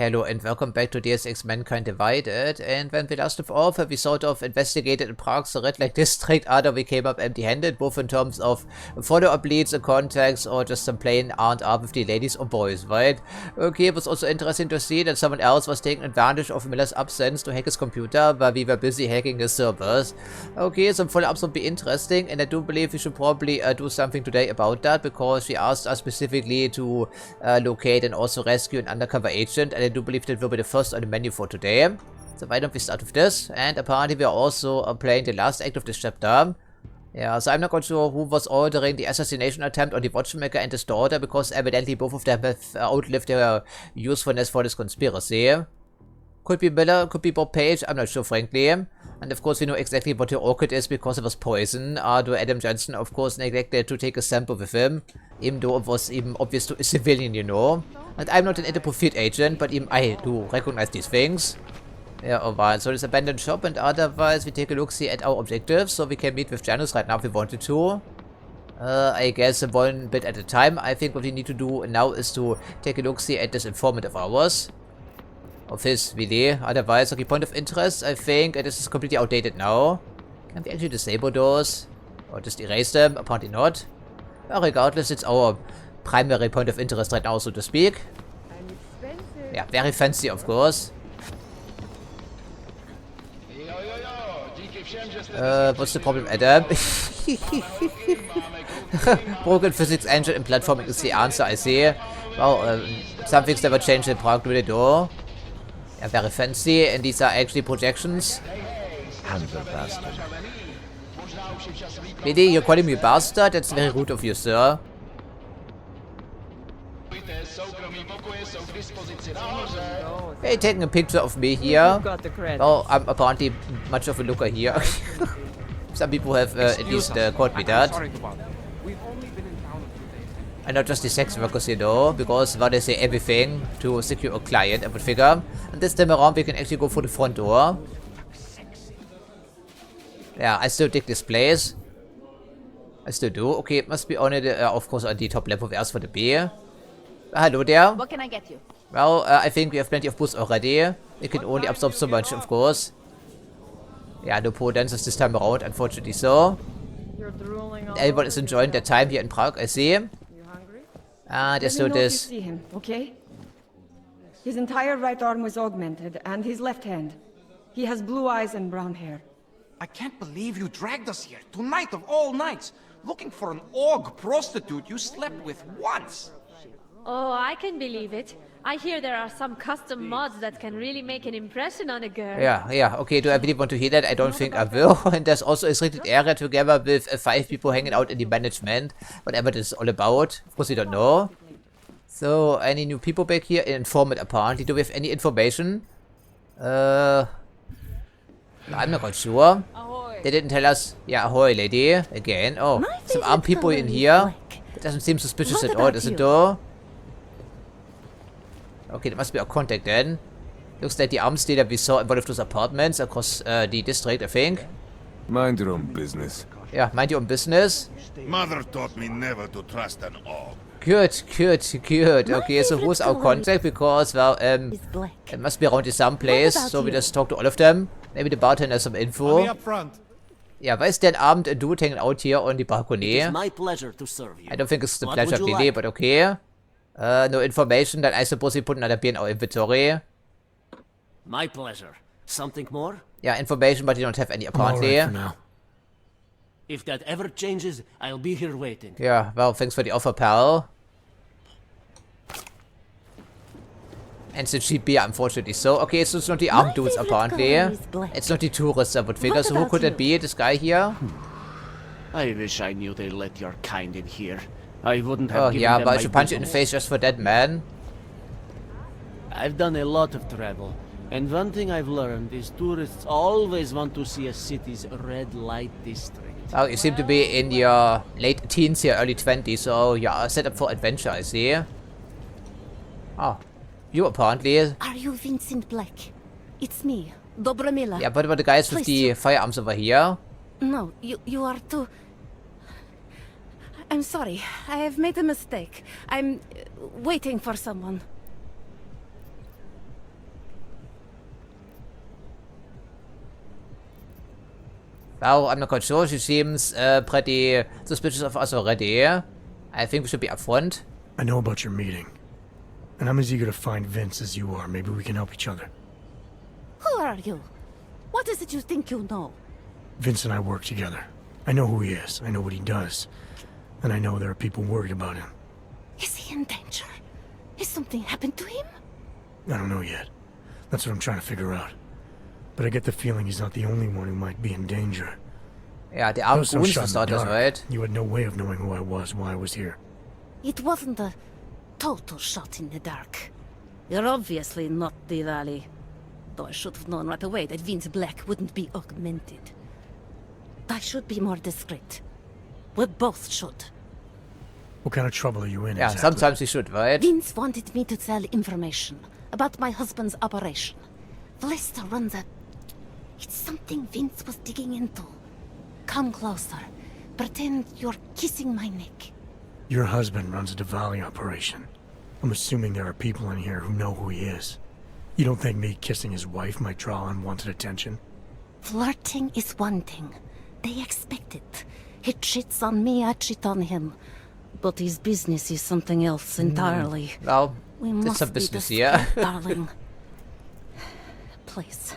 Hello and welcome back to Deus Ex Mankind Divided, and when we last left off, we sort of investigated and Prague's Red Light District, either we came up empty-handed, both in terms of follow-up leads and contacts, or just some plain aren't up with the ladies or boys, right? Okay, it was also interesting to see that someone else was taking advantage of Miller's absence to hack his computer, while we were busy hacking his servers. Okay, some follow-ups would be interesting, and I do believe we should probably do something today about that, because she asked us specifically to locate and also rescue an undercover agent, and I do believe that will be the first on the menu for today. So why don't we start with this? And apparently we are also playing the last act of this chapter. Yeah, so I'm not quite sure who was ordering the assassination attempt on the watchmaker and his daughter, because evidently both of them have outlived their usefulness for this conspiracy. Could be Miller, could be Bob Page, I'm not sure frankly. And of course we know exactly what the orchid is because it was poison, though Adam Jensen of course neglected to take a sample with him, even though it was even obvious to a civilian, you know. And I'm not an anti-profit agent, but even I do recognize these things. Yeah, alright, so this abandoned shop, and otherwise we take a look-see at our objectives, so we can meet with Janus right now if we wanted to. I guess one bit at a time. I think what we need to do now is to take a look-see at this informant of ours. Of his, really. Otherwise, okay, point of interest, I think this is completely outdated now. Can we actually disable those? Or just erase them? Apparently not. Well, regardless, it's our primary point of interest right now, so to speak. Yeah, very fancy, of course. What's the problem, Adam? Broken physics engine and platforming is the answer, I see. Well, some things never change in Prague, do they do? Yeah, very fancy, and these are actually projections. Bastard. Really? You're calling me bastard? That's very rude of you, sir. Hey, taking a picture of me here. Oh, I'm apparently much of a looker here. Some people have at least called me that. And not just the sex workers, you know, because well, they say everything to secure a client, I would figure. And this time around we can actually go for the front door. Yeah, I still dig this place. I still do. Okay, it must be on the, of course, on the top level of ours for the beer. Hello there. What can I get you? Well, I think we have plenty of booze already. It can only absorb so much, of course. Yeah, no pole dancers this time around, unfortunately so. Everyone is enjoying their time here in Prague, I see. There's no this. See him, okay? His entire right arm was augmented, and his left hand. He has blue eyes and brown hair. I can't believe you dragged us here, tonight of all nights, looking for an org prostitute you slept with once. Oh, I can believe it. I hear there are some custom mods that can really make an impression on a girl. Yeah, okay, do I really want to hear that? I don't think I will. And there's also a restricted area together with 5 people hanging out in the management. Whatever this is all about. Of course we don't know. So, any new people back here? An informant apparently. Do we have any information? I'm not quite sure. They didn't tell us. Yeah, ahoy lady. Again. Oh, some armed people in here. That doesn't seem suspicious at all, does it though? Okay, that must be our contact then. Looks like the arms dealer we saw in one of those apartments across the district, I think. Mind your own business. Yeah, mind your own business. Mother taught me never to trust an orc. Good. Okay, so who's our contact? Because, well, it must be around here someplace. So we just talk to all of them. Maybe the bartender has some info. Yeah, why is there an armed dude hanging out here on the balcony? It's my pleasure to serve you. I don't think it's the pleasure really, but okay. No information, then I suppose we put another beer in our inventory. My pleasure. Something more? Yeah, information, but you don't have any apparently. All right for now. If that ever changes, I'll be here waiting. Yeah, well, thanks for the offer, pal. And it's a cheap beer, unfortunately. So, okay, so it's not the armed dudes, apparently. It's not the tourists, I would figure. So who could that be? This guy here? I wish I knew they let your kind in here. I wouldn't have given yeah, them but I my should punch you in the business. face just for that, man. I've done a lot of travel, and one thing I've learned is tourists always want to see a city's red light district. Oh, you seem to be in your late teens here, early 20s, so yeah, set up for adventure, I see. Oh, you apparently. Are you Vincent Black? It's me, Dobromila. Yeah, what about the guys with the firearms over here? No, you are too... I'm sorry. I have made a mistake. I'm waiting for someone. Well, I'm not quite sure. She seems pretty suspicious of us already. I think we should be upfront. I know about your meeting. And I'm as eager to find Vince as you are. Maybe we can help each other. Who are you? What is it you think you know? Vince and I work together. I know who he is. I know what he does. And I know there are people worried about him. Is he in danger? Has something happened to him? I don't know yet. That's what I'm trying to figure out. But I get the feeling he's not the only one who might be in danger. Ja, der I arme was so shot in the Grundversorger, dark. right? You had no way of knowing who I was, why I was here. It wasn't a total shot in the dark. You're obviously not Diwali. Though I should have known right away that Vince Black wouldn't be augmented. I should be more discreet. We both should. What kind of trouble are you in Yeah, exactly? sometimes we should, right? Vince wanted me to tell information about my husband's operation. Vlesta runs a... It's something Vince was digging into. Come closer. Pretend you're kissing my neck. Your husband runs a Diwali operation. I'm assuming there are people in here who know who he is. You don't think me kissing his wife might draw unwanted attention? Flirting is one thing. They expect it. He cheats on me, I cheat on him. But his business is something else entirely. Well, We it's must some be business discreet, here. darling. Please,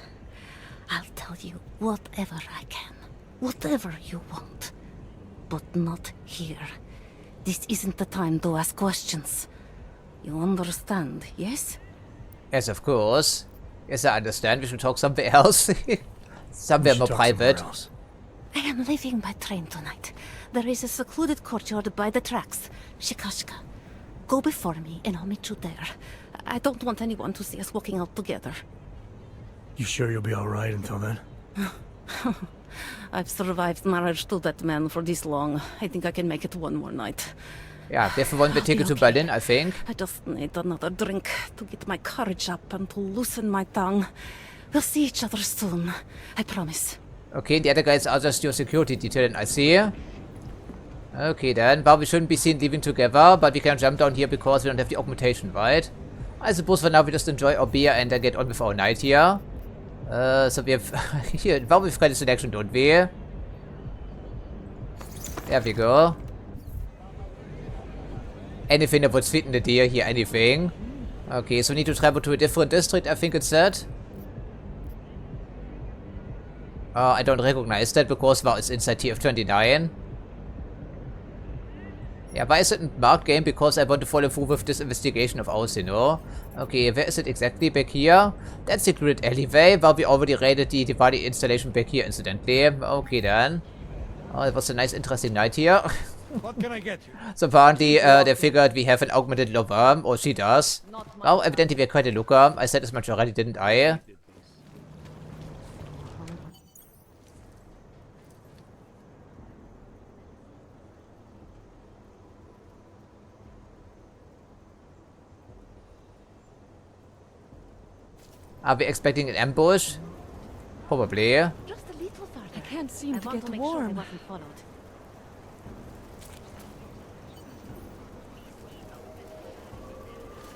I'll tell you whatever I can. Whatever you want. But not here. This isn't the time to ask questions. You understand, yes? Yes, of course. Yes, I understand. We should talk somewhere else. Somewhere We more should talk somewhere private. else. I am leaving by train tonight. There is a secluded courtyard by the tracks. Shikashka. Go before me and I'll meet you there. I don't want anyone to see us walking out together. You sure you'll be alright until then? I've survived marriage to that man for this long. I think I can make it one more night. Ja, dafür wollen wir Ticket to Berlin, I think. I just need another drink to get my courage up and to loosen my tongue. We'll see each other soon. I promise. Okay, the other guys are just your security detail, I see. Okay then, well, we shouldn't be seen leaving together, but we can jump down here because we don't have the augmentation, right? I suppose for now we just enjoy our beer and get on with our night here. So we have... here, well, we've got a selection, don't we? There we go. Anything that would sweeten the deal here, anything. Okay, so we need to travel to a different district, I think it said. I don't recognize that because, well, it's inside TF29. Yeah, why is it a marked game? Because I want to follow through with this investigation of ours, you know. Okay, where is it exactly? Back here? That's the secret alleyway. Well, we already raided the Diwali installation back here, incidentally. Okay, then. Oh, it was a nice, interesting night here. What can I get you? So apparently, they figured we have an augmented lover, or she does. Well, evidently we're quite a looker. I said as much already, didn't I? Are we expecting an ambush? Probably. Just a little further. I can't seem I to want get to make sure I warm. wasn't followed.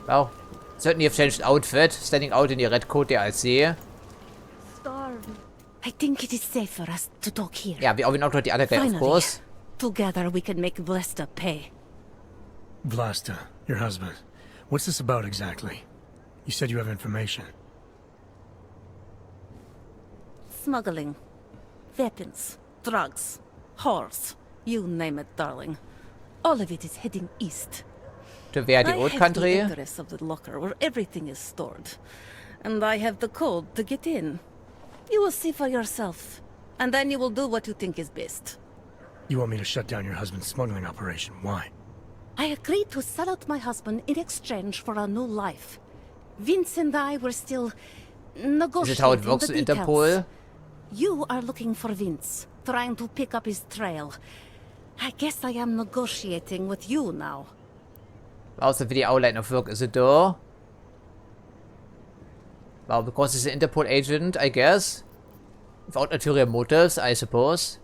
Well, certainly have changed outfit, standing out in the red coat there, I see. Starving. I think it is safe for us to talk here. Yeah, we knocked out the other guy, Finally. of course. Together we can make Vlesta pay. Vlasta, your husband. What's this about exactly? You said you have information. Smuggling. Weapons. Drugs. Whores. You name it, darling. All of it is heading east. To where, the I old have country? the address of the locker where everything is stored. And I have the code to get in. You will see for yourself. And then you will do what you think is best. You want me to shut down your husband's smuggling operation. Why? I agreed to sell out my husband in exchange for a new life. Vince and I were still negotiating Is it how it works the in details. Interpol? You are looking for Vince, trying to pick up his trail. I guess I am negotiating with you now. Also, wie die outline of work is it though? Well, because he's an Interpol agent, I guess. Without ulterior motives, I suppose.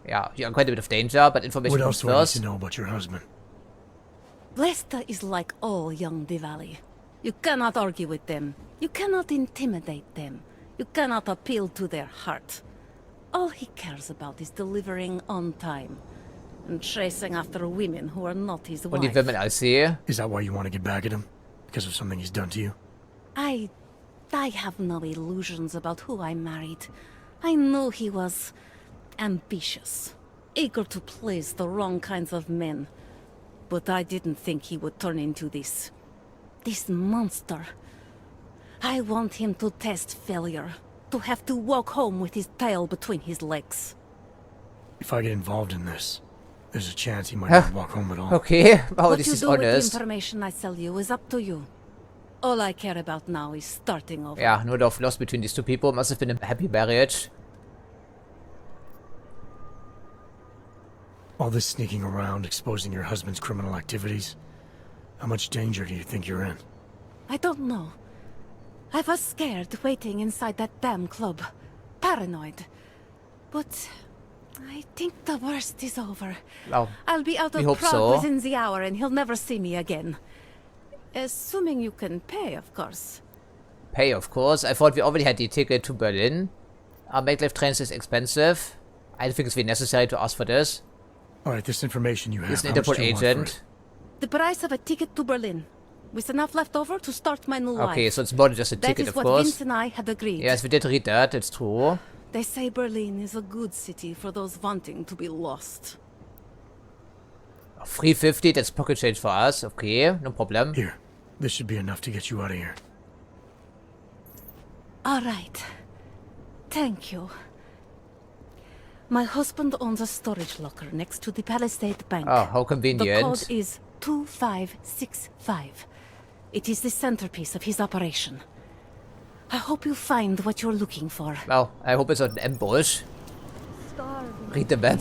Yeah, you're in quite a bit of danger, but information What comes else do I need first. to know about your husband? Vlesta is like all young Diwali. You cannot argue with them. You cannot intimidate them. You cannot appeal to their heart. All he cares about is delivering on time. And chasing after women who are not his Und die wife. Women als sehe. Is that why you want to get back at him? Because of something he's done to you? I have no illusions about who I married. I knew he was ambitious, eager to please the wrong kinds of men. But I didn't think he would turn into this monster. I want him to test failure, to have to walk home with his tail between his legs. If I get involved in this, there's a chance he might not walk home at all. Okay, wow, What this you is do with the honest. information I sell you is up to you. All I care about now is starting over. Ja, nur love lost between these two people. Must have been a happy marriage. All this sneaking around, exposing your husband's criminal activities. How much danger do you think you're in? I don't know. I was scared waiting inside that damn club. Paranoid. But I think the worst is over. Wow. I'll be out We of hope Prague so. within the hour and he'll never see me again. Assuming you can pay, of course. Pay, of course. I thought we already had the ticket to Berlin. Maglev trains is expensive. I don't think it's really necessary to ask for this. Alright, this information you have, He's an how much Interpol do you want for agent. it? The price of a ticket to Berlin. With enough left over to start my new life. Okay, so it's more than just a That ticket, is of what course. Vince and I had agreed. Yes, we did read that. It's true. They say Berlin is a good city for those wanting to be lost. 350, that's pocket change for us. Okay, no problem. Here, this should be enough to get you out of here. All right. Thank you. My husband owns a storage locker next to the Palisade Bank. Oh, how The convenient. code is 2565. It is the centerpiece of his operation. I hope you find what you're looking for. Well, I hope it's not an ambush. Read the map.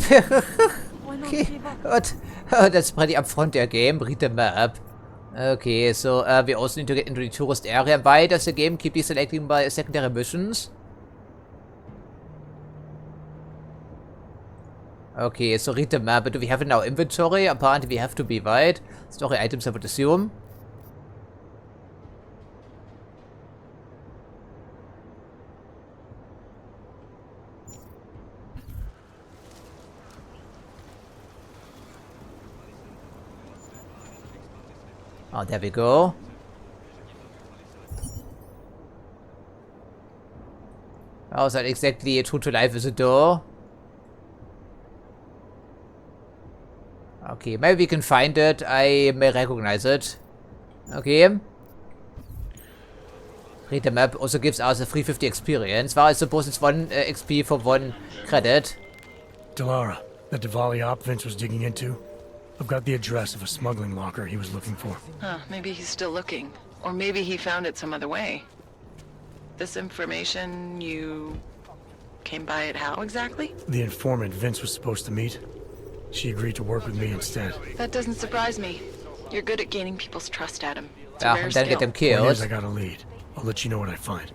Okay, what? Oh, that's pretty upfront their game. Read the map. Okay, so we also need to get into the tourist area. Why does the game keep deselecting by secondary missions? Okay, so read the map. But do we have it in our inventory? Apparently we have to be, right? Story items, I would assume. Oh, there we go. How is that exactly true to life is a door? Okay, maybe we can find it. I may recognize it. Okay. Read the map also gives us a 350 experience. Well, I suppose it's 1 XP for 1 credit. Delara, that Diwali op Vince was digging into? I've got the address of a smuggling locker he was looking for. Huh, maybe he's still looking. Or maybe he found it some other way. This information, you came by it how exactly? The informant Vince was supposed to meet. She agreed to work with me instead. That doesn't surprise me. You're good at gaining people's trust, Adam. It's a Yeah, rare and then get skill. them Point is, killed. I got a lead. I'll let you know what I find.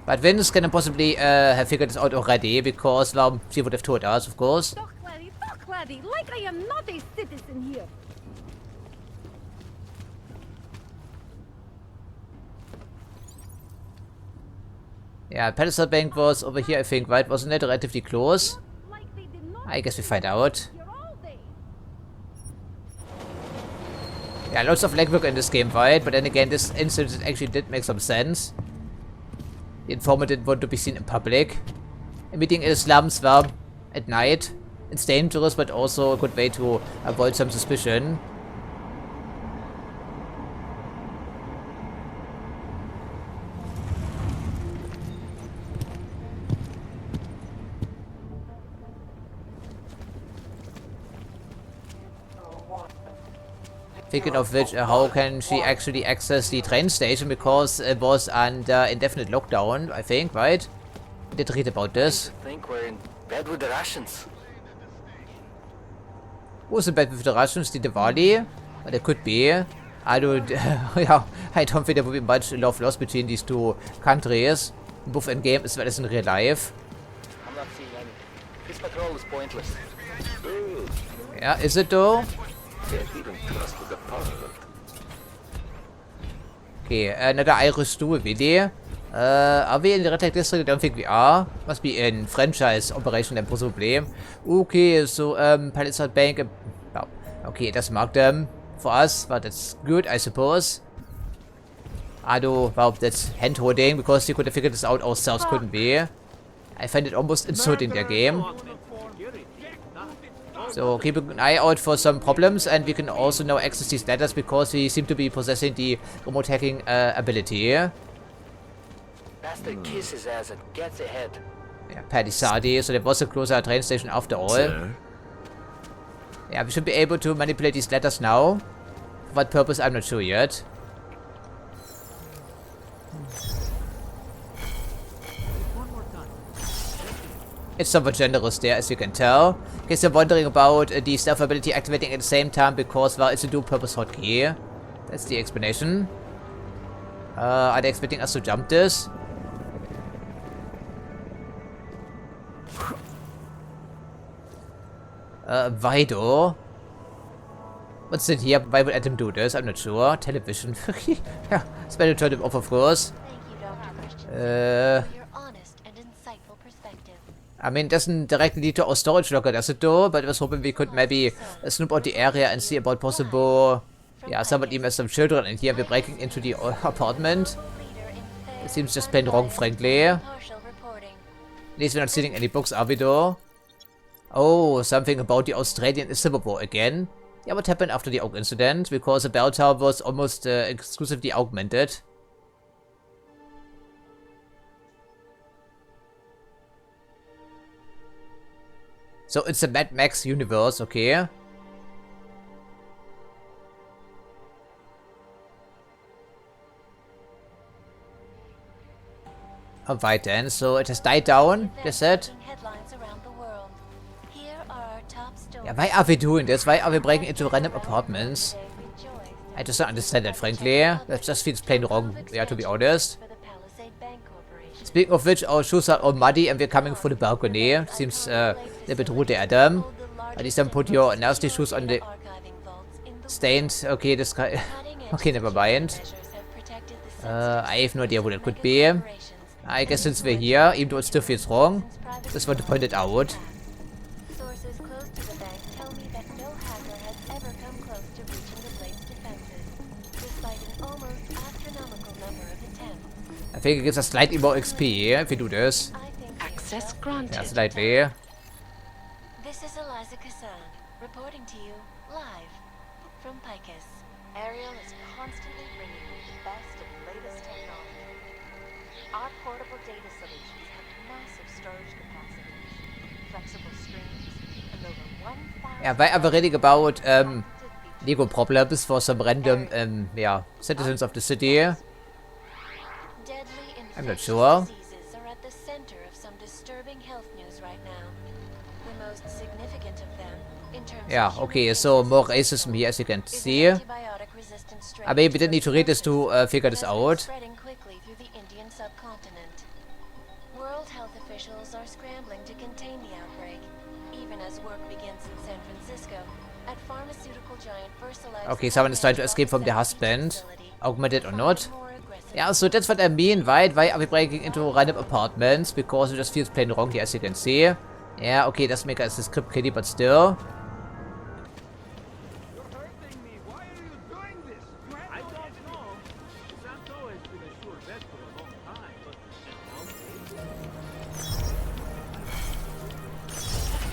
But Vince can possibly have figured this out already, because, well, she would have told us, of course. Talk, laddie, like I am not a citizen here. Yeah, Palisade Bank was over here, I think, right? Wasn't it relatively close? Like they did not I guess we find out. here all day. Yeah, lots of legwork in this game, right? But then again, this incident actually did make some sense. The informant didn't want to be seen in public. A meeting in the slums, well, at night. It's dangerous, but also a good way to avoid some suspicion. Thinking of which, how can she actually access the train station? Because it was under indefinite lockdown, I think, right? We did read about this. I think we're in bed with the Russians. Who's in bed with the Russians? The Diwali? But it could be. I don't, yeah, I don't think there would be much love lost between these two countries, both in game as well as in real life. I'm not seeing any. This patrol is pointless. Yeah, is it though? Can't even trust the Parliament. Okay, another Irish stool, Willi. Are we in the Red Light District? I don't think we are. Must be in franchise operation, then possibly. Okay, so Palisade Bank. Oh, okay, it doesn't mark them for us, but that's good, I suppose. Although, well, that's hand holding because we could have figured this out ourselves, couldn't we? I find it almost insulting their game. So keep an eye out for some problems, and we can also now access these letters because we seem to be possessing the remote hacking ability. Bastard kiss his ass and gets ahead. Yeah, Palisade, so there was a closer train station after all. Sir? Yeah, we should be able to manipulate these letters now. For what purpose, I'm not sure yet. It's somewhat generous there, as you can tell. In case you're wondering about the stealth ability activating at the same time because, well, it's a dual-purpose hotkey. That's the explanation. Are they expecting us to jump this? Vido? What's in here? Why would Adam do this? I'm not sure. Television. Yeah, it's better to turn them off, of course. I mean, it doesn't directly lead to our storage locker, does it though? But I was hoping we could maybe snoop out the area and see about possible... Yeah, someone even has some children in here. We're breaking into the apartment. It seems just plain wrong, frankly. At least we're not stealing any books, are we though? Oh, something about the Australian Civil War again. Yeah, what happened after the Oak incident? Because the bell tower was almost exclusively augmented. So it's a Mad Max universe, okay. Alright then, so it has died down, they said. Yeah, why are we doing this? Why are we breaking into random apartments? I just don't understand that, frankly. That just feels plain wrong, yeah, to be honest. Speaking of which, our shoes are all muddy and we're coming through the balcony. Seems a little bit rude, Adam. At least don't put your nasty shoes on the stained. Okay, this guy. Okay, never mind. I have no idea what it could be. I guess since we're here, even though it still feels wrong, just want to point it out. Sources close to the bank tell me that no hacker has ever come close to breaching the Blade's defenses, despite an almost astronomical number of attempts. I think it gives us slightly more XP if we do this. Access granted. Yeah, slightly. This is Eliza Kassan, reporting to you live from Picus. Ariel is constantly bringing you the best and latest technology. Our portable data solutions have massive storage capacities, flexible screens, and over 1,000... Yeah, why are we reading about legal problems for some random yeah, citizens of the city? I'm not sure. Diseases are at the center of some disturbing health news right now. The most significant of them, in terms Yeah, okay, so more racism here, as you can see. I mean, we didn't need to read this to figure this out. Spreading quickly through the Indian subcontinent. World health officials are scrambling to contain the outbreak, even as work begins in San Francisco at pharmaceutical giant Versalife. Okay, someone is trying to escape from their husband, augmented or not. Yeah, so that's what I mean, right? Why are we breaking into random apartments? Because it just feels plain wrong here, as you can see. Yeah, okay, it doesn't make us a script kiddie, but still.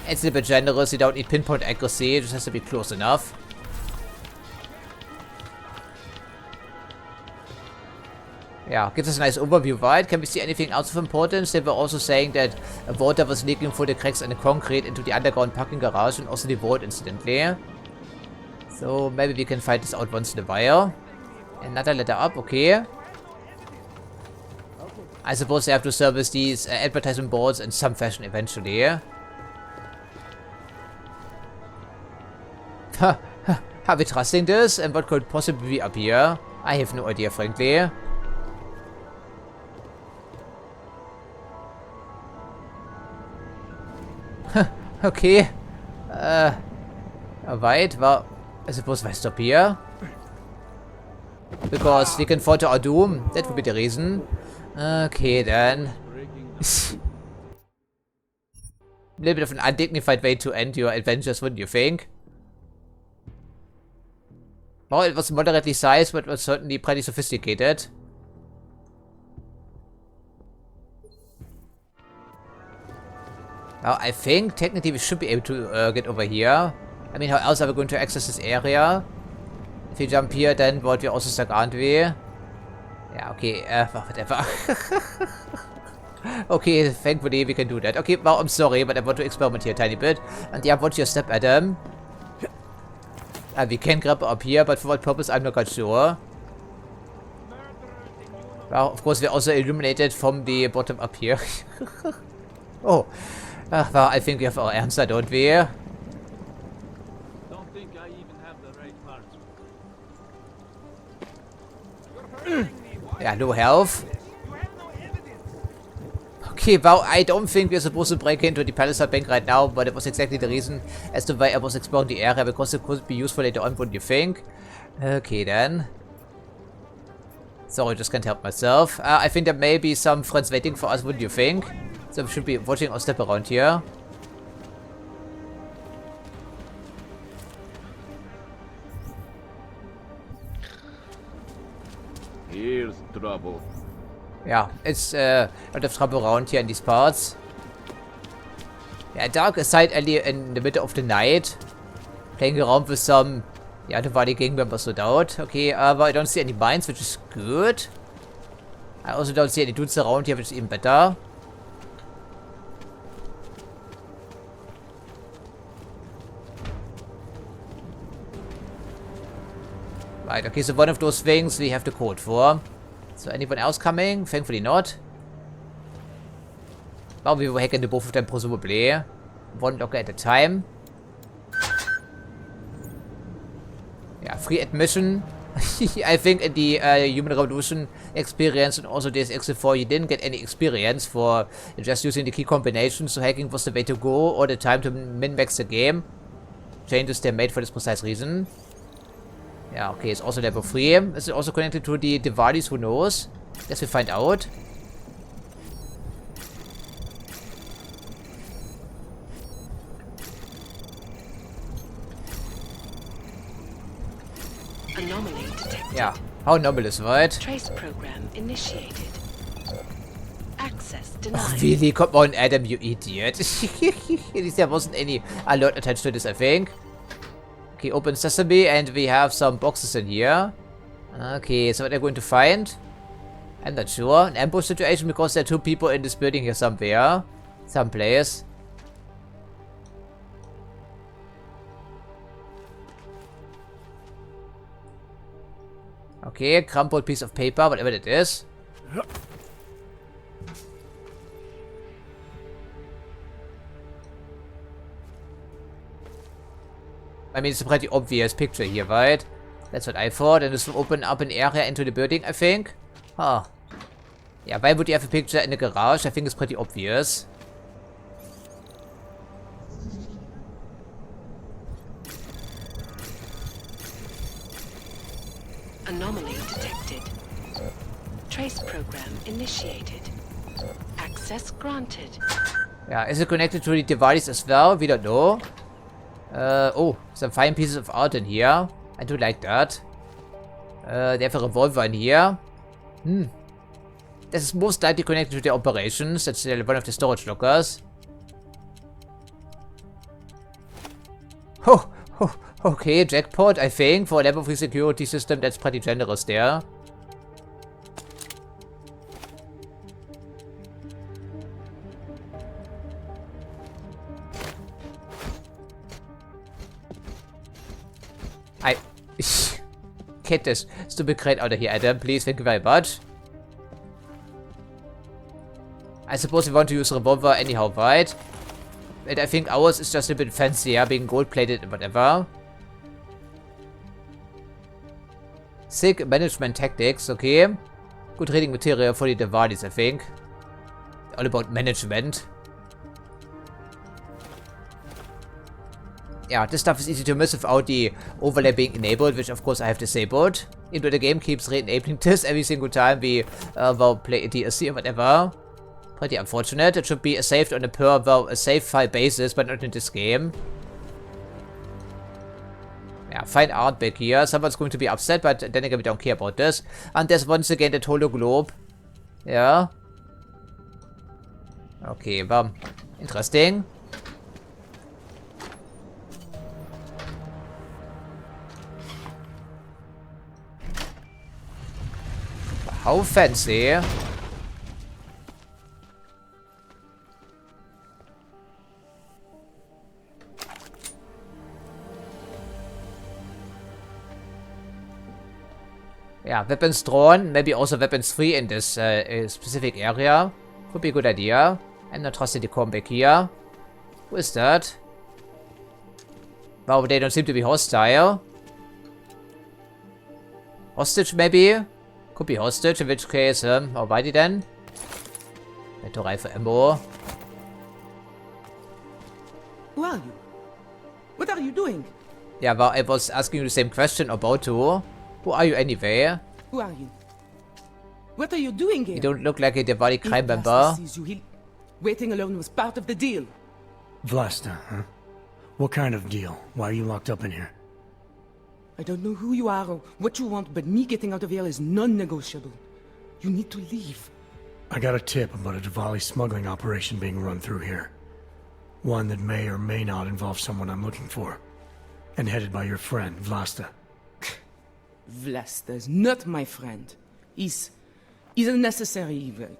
It's a bit generous, you don't need pinpoint accuracy, it just has to be close enough. Yeah, gives us a nice overview, right? Can we see anything else of importance? They were also saying that water was leaking through the cracks in the concrete into the underground parking garage and also the vault incidentally. So maybe we can find this out once in a while. Another letter up, okay. I suppose they have to service these advertisement boards in some fashion eventually. Are we trusting this? And what could possibly be up here? I have no idea, frankly. Okay. Alright, well, I suppose I stop here. Because we can fall to our doom. That would be the reason. Okay, then. A little bit of an undignified way to end your adventures, wouldn't you think? Well, it was moderately sized, but was certainly pretty sophisticated. Well, I think technically we should be able to get over here. I mean, how else are we going to access this area? If we jump here, then what wir also stuck, aren't we? Yeah, okay, whatever. Okay, thankfully we can do that. Okay, well, I'm sorry, but I want to experiment here a tiny bit. And yeah, watch your step, Adam. We can grab up here, but for what purpose, I'm not quite sure. Well, of course, we're also illuminated from the bottom up here. Oh. Well, I think we have our answer, don't we? Don't think I even have the right parts. Yeah, no health. Okay, well, I don't think we're supposed to break into the Palisade Bank right now, but it was exactly the reason as to why I was exploring the area, because it could be useful later on, wouldn't you think? Okay, then. Sorry, just can't help myself. I think there may be some friends waiting for us, wouldn't you think? So we should be watching our step around here. Here's trouble. Yeah, it's a lot of trouble around here in these parts. Yeah, dark aside early in the middle of the night. Playing around with some, yeah, the body gang members without. Okay, but I don't see any mines, which is good. I also don't see any dudes around here, which is even better. Right, okay, so one of those things we have the code for. So anyone else coming? Thankfully not. Well, we will hack into both of them presumably. One locker at a time. Yeah, free admission. I think in the Human Revolution experience and also Deus Ex 4 you didn't get any experience for just using the key combinations, so hacking was the way to go all the time to min-max the game. Changes they're made for this precise reason. Yeah, okay, it's also level 3. Is it also connected to the Diwalis? Who knows? Guess we find out. Anomaly detected. Yeah, how anomalous, right? Trace program initiated. Access denied. Oh, really? Come on, Adam, you idiot. At least there wasn't any alert attached to this, I think. Okay, open sesame, and we have some boxes in here. Okay, so what are we going to find? I'm not sure. An ambush situation, because there are 2 people in this building here somewhere. Someplace. Okay, crumpled piece of paper, whatever it is. I mean, it's a pretty obvious picture here, right? That's what I thought, and this will open up an area into the building, I think. Huh. Yeah, why would you have a picture in the garage? I think it's pretty obvious. Anomaly detected. Trace program initiated. Access granted. Yeah, is it connected to the device as well? We don't know. Oh, some fine pieces of art in here. I do like that. They have a revolver in here. This is most likely connected to the operations. That's one of the storage lockers. Oh, okay, jackpot, I think. For a level 3 security system, that's pretty generous there. Get this stupid crate out of here, Adam. Please, thank you very much. I suppose we want to use a revolver anyhow, right? And I think ours is just a bit fancier, being gold-plated and whatever. Sick management tactics, okay. Good reading material for the Diwalis, I think. All about management. Yeah, this stuff is easy to miss without the overlay being enabled, which of course I have disabled. Into the game keeps re-enabling this every single time we will play a DLC or whatever. Pretty unfortunate. It should be saved on a save file basis, but not in this game. Yeah, fine art back here. Someone's going to be upset, but then again we don't care about this. And there's once again the Holo Globe. Yeah. Okay, well, interesting. How fancy. Yeah, weapons drawn, maybe also weapons free in this specific area. Could be a good idea. I'm not trusting the com back here. Who is that? Wow, they don't seem to be hostile. Hostage, maybe? Could be hostage, in which case, alrighty then. Battle rifle ammo. Who are you? What are you doing? Yeah, well, I was asking you the same question about you. Who are you anyway? Who are you? What are you doing here? You don't look like a Diwali crime member. Waiting alone was part of the deal. Vlasta, huh? What kind of deal? Why are you locked up in here? I don't know who you are or what you want, but me getting out of here is non-negotiable. You need to leave. I got a tip about a Diwali smuggling operation being run through here. One that may or may not involve someone I'm looking for. And headed by your friend, Vlasta. Vlasta is not my friend. He's a necessary evil.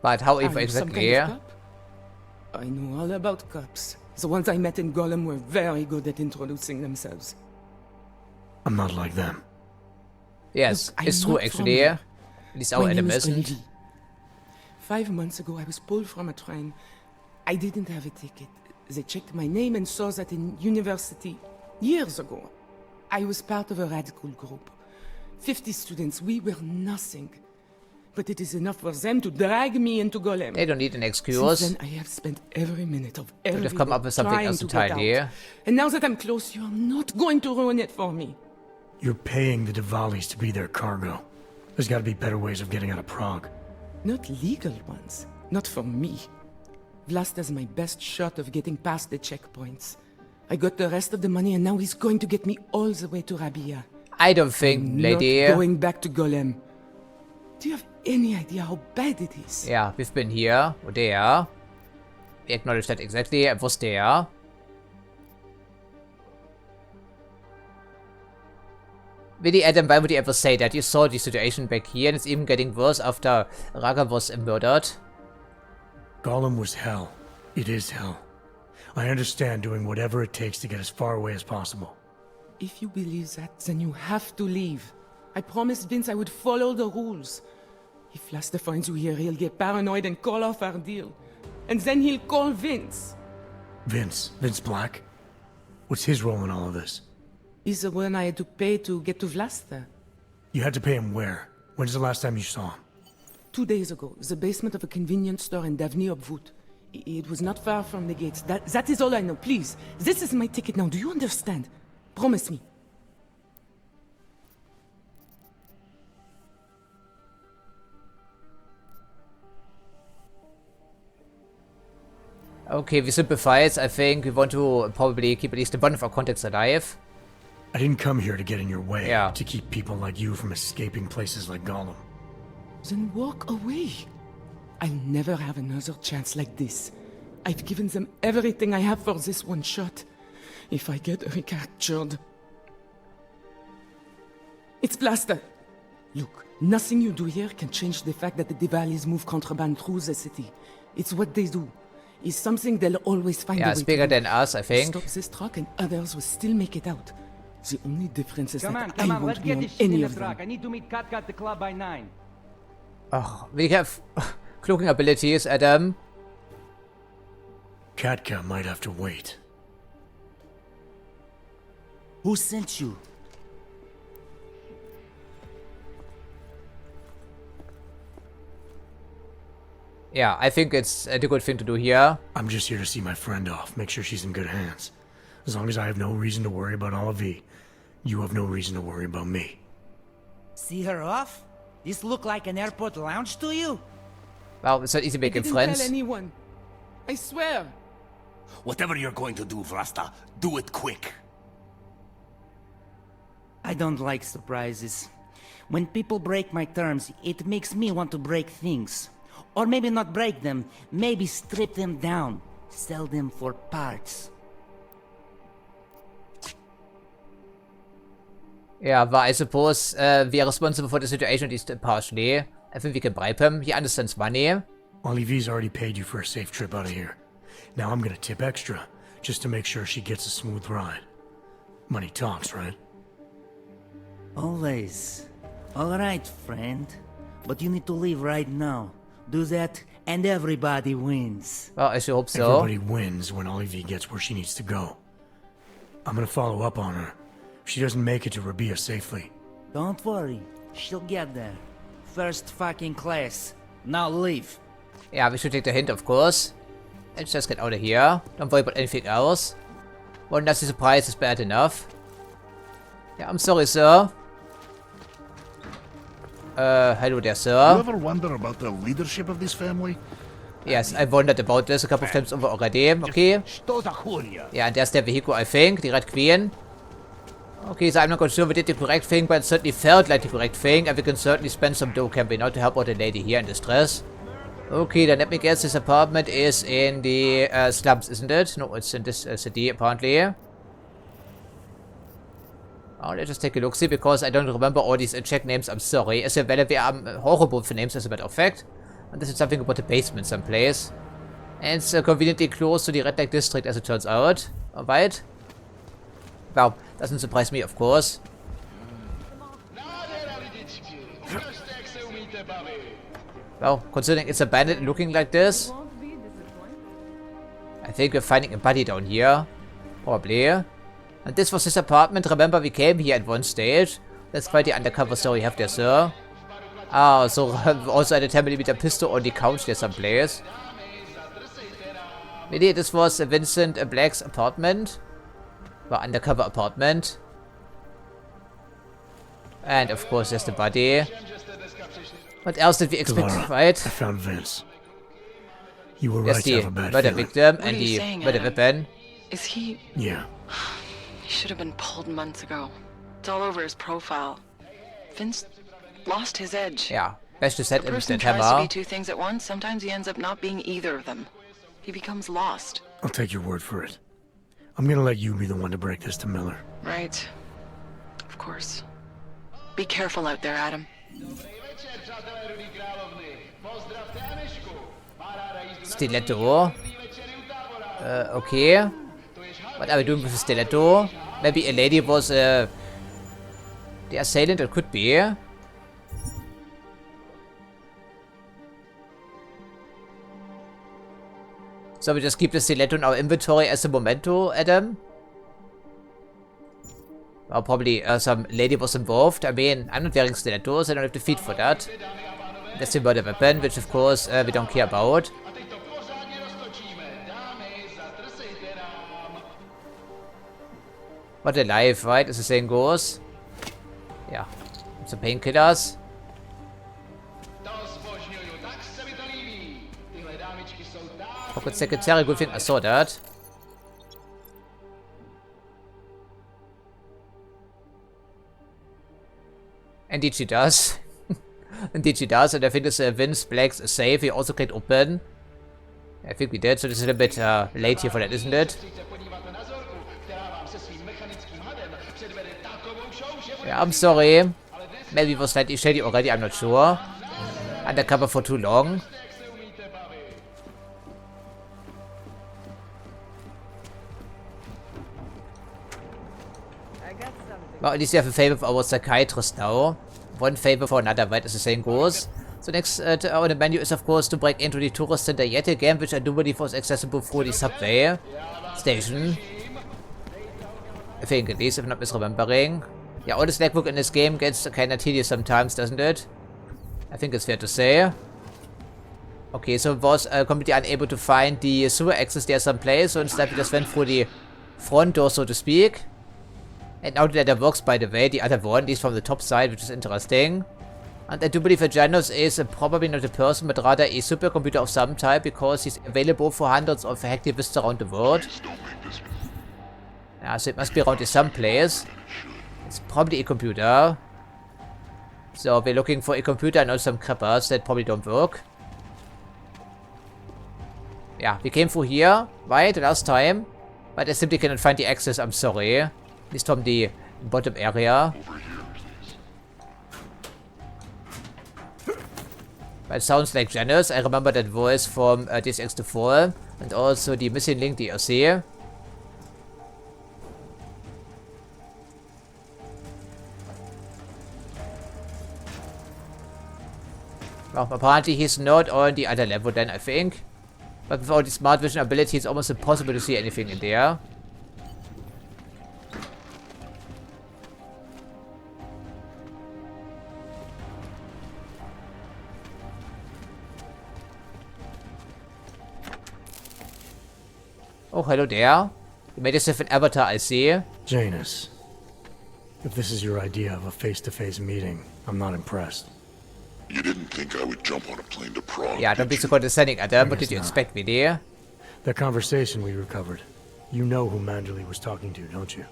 But how evil exactly? Kind of I know all about cops. The ones I met in Golem were very good at introducing themselves. I'm not like them. Yes, Look, it's true actually. At least our enemy isn't. 5 months ago I was pulled from a train. I didn't have a ticket. They checked my name and saw that in university years ago. I was part of a radical group. 50 students, we were nothing. But it is enough for them to drag me into Golem. They don't need an excuse. Since then, I have spent every minute of every They've come up with something else entirely. And now that I'm close, you're not going to ruin it for me. You're paying the Diwalis to be their cargo. There's got to be better ways of getting out of Prague. Not legal ones. Not for me. Vlasta's my best shot of getting past the checkpoints. I got the rest of the money and now he's going to get me all the way to Rabia. I don't think, lady. Not going back to Golem. Do you have any idea how bad it is? Yeah, we've been here, or there. We acknowledge that exactly. I was there. Really, Adam, why would you ever say that? You saw the situation back here and it's even getting worse after Raga was murdered. Golem was hell. It is hell. I understand doing whatever it takes to get as far away as possible. If you believe that, then you have to leave. I promised Vince I would follow the rules. If Vlasta finds you here, he'll get paranoid and call off our deal. And then he'll call Vince. Vince Black? What's his role in all of this? He's the one I had to pay to get to Vlasta. You had to pay him where? When's the last time you saw him? 2 days ago, the basement of a convenience store in Davni Obvut. It was not far from the gates. That is all I know. Please, this is my ticket now. Do you understand? Promise me. Okay, we sympathize. I think we want to probably keep at least one of our contacts alive. I didn't come here to get in your way. Yeah. To keep people like you from escaping places like Golem. Then walk away. I'll never have another chance like this. I've given them everything I have for this one shot. If I get recaptured... It's Vlasta. Look, nothing you do here can change the fact that the Diwalis move contraband through the city. It's what they do. It's something they'll always find a way to do. Yeah, it's bigger than us, I think. Stop this truck and others will still make it out. The only difference is that I won't be on any of them. I need to meet Katka at the club by 9. Oh, we have cloaking abilities, Adam. Katka might have to wait. Who sent you? Yeah, I think it's a good thing to do here. I'm just here to see my friend off, make sure she's in good hands. As long as I have no reason to worry about Olive, you have no reason to worry about me. See her off? This look like an airport lounge to you? Wow, it's not easy making friends. Tell anyone. I swear. Whatever you're going to do, Vrasta, do it quick. I don't like surprises. When people break my terms, it makes me want to break things. Or maybe not break them, maybe strip them down. Sell them for parts. Yeah, well, I suppose we are responsible for the situation at least partially. I think we can bribe him. He understands money. Olive's already paid you for a safe trip out of here. Now I'm gonna tip extra, just to make sure she gets a smooth ride. Money talks, right? Always. Alright, friend. But you need to leave right now. Do that, and everybody wins. Well, I should hope so. Everybody wins when Olive gets where she needs to go. I'm gonna follow up on her. If she doesn't make it to Rabia safely. Don't worry. She'll get there. First fucking class. Now leave. Yeah, we should take the hint, of course. Let's just get out of here. Don't worry about anything else. One nasty surprise is bad enough. Yeah, I'm sorry, sir. Hello there, sir. You ever wonder about the leadership of this family? Yes, I wondered about this a couple of times over already. Okay. Yeah, and there's the vehicle, I think. The Red Queen. Okay, so I'm not quite sure we did the correct thing, but it certainly felt like the correct thing. And we can certainly spend some dough, can we not, to help out a lady here in distress. Okay, then let me guess, this apartment is in the slums, isn't it? No, it's in this city, apparently. Oh, let's just take a look-see, because I don't remember all these Czech names, I'm sorry. As well, we are horrible for names, as a matter of fact. And this is something about the basement someplace. And it's conveniently close to the Red Light District, as it turns out. Alright. Well, doesn't surprise me, of course. Well, considering it's abandoned looking like this, I think we're finding a body down here. Probably. And this was his apartment. Remember, we came here at one stage. That's quite the undercover story you have there, sir. Ah, so also had a 10mm pistol on the couch there someplace. Maybe this was Vincent Black's apartment. Well, undercover apartment. And of course, there's the body. What else did we expect, Laura, right? I found Vince. You were right to have a bad murder feeling. victim What and are you the saying, murder Adam? weapon. Is he... Yeah. He should have been pulled months ago. It's all over his profile. Vince lost his edge. Yeah, best to set A him person the tries to hammer. be two things at once, sometimes he ends up not being either of them. He becomes lost. I'll take your word for it. I'm gonna let you be the one to break this to Miller. Right. Of course. Be careful out there, Adam. Stiletto. Okay. What are we doing with the stiletto? Maybe a lady was the assailant, it could be. So we just keep the stiletto in our inventory as a memento, Adam? Well, probably some lady was involved. I mean, I'm not wearing stilettos, I don't have the feet for that. That's the murder weapon, which of course we don't care about. But alive, right, as the saying goes. Yeah, some painkillers. Pocket secretary, good thing I saw that. Indeed she does. Indeed she does, and I think this Vince Black's safe we also can't open. I think we did, so this is a little bit late here for that, isn't it? Yeah, I'm sorry. Maybe it was slightly shady already, I'm not sure. Undercover for too long. Well, at least we have a favor for our psychiatrist now. One favor for another, right, as the saying goes. So next on the menu is, of course, to break into the tourist center yet again, which I do believe was accessible through the subway station. I think at least, if I'm not misremembering. Yeah, all the slack work in this game gets kinda tedious sometimes, doesn't it? I think it's fair to say. Okay, so I was completely unable to find the sewer access there someplace, so instead we just went through the front door, so to speak. And now that works, by the way, the other one is from the top side, which is interesting. And I do believe that Janus is probably not a person, but rather a supercomputer of some type, because he's available for hundreds of hacktivists around the world. Yeah, so it must be around here someplace. It's probably a computer. So we're looking for a computer and not some creppers that probably don't work. Yeah, we came through here, right, the last time. But I simply cannot find the access, I'm sorry. At least from the bottom area. But it sounds like Janus. I remember that voice from Deus Ex the Fall. And also the Missing Link DLC. Well, apparently he's not on the other level then, I think. But without the smart vision ability, it's almost impossible to see anything in there. Oh, hello there. You made yourself an avatar, I see. Janus, if this is your idea of a face-to-face meeting, I'm not impressed. You didn't think I would jump on a plane to Prague? Yeah, don't be so condescending, Adam. What did you expect me, dear? That conversation we recovered. You know who Manderley was talking to, don't you?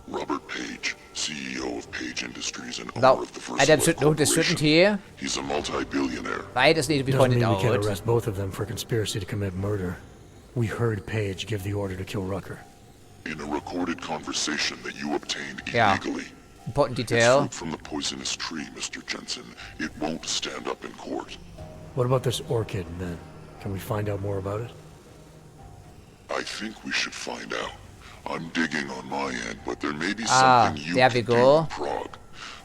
Robert Page, CEO of Page Industries and No, owner of the First Adam Blood should know this, shouldn't he? He's a multi-billionaire. Why does it need to be pointed out? Doesn't mean we can't arrest both of them for conspiracy to commit murder. We heard Page give the order to kill Rucker. In a recorded conversation that you obtained Yeah. illegally. Important detail. It's fruit from the poisonous tree, Mr. Jensen. It won't stand up in court. What about this orchid, then? Can we find out more about it? I think we should find out. I'm digging on my end, but there may be Ah, something you there we can do go. in Prague.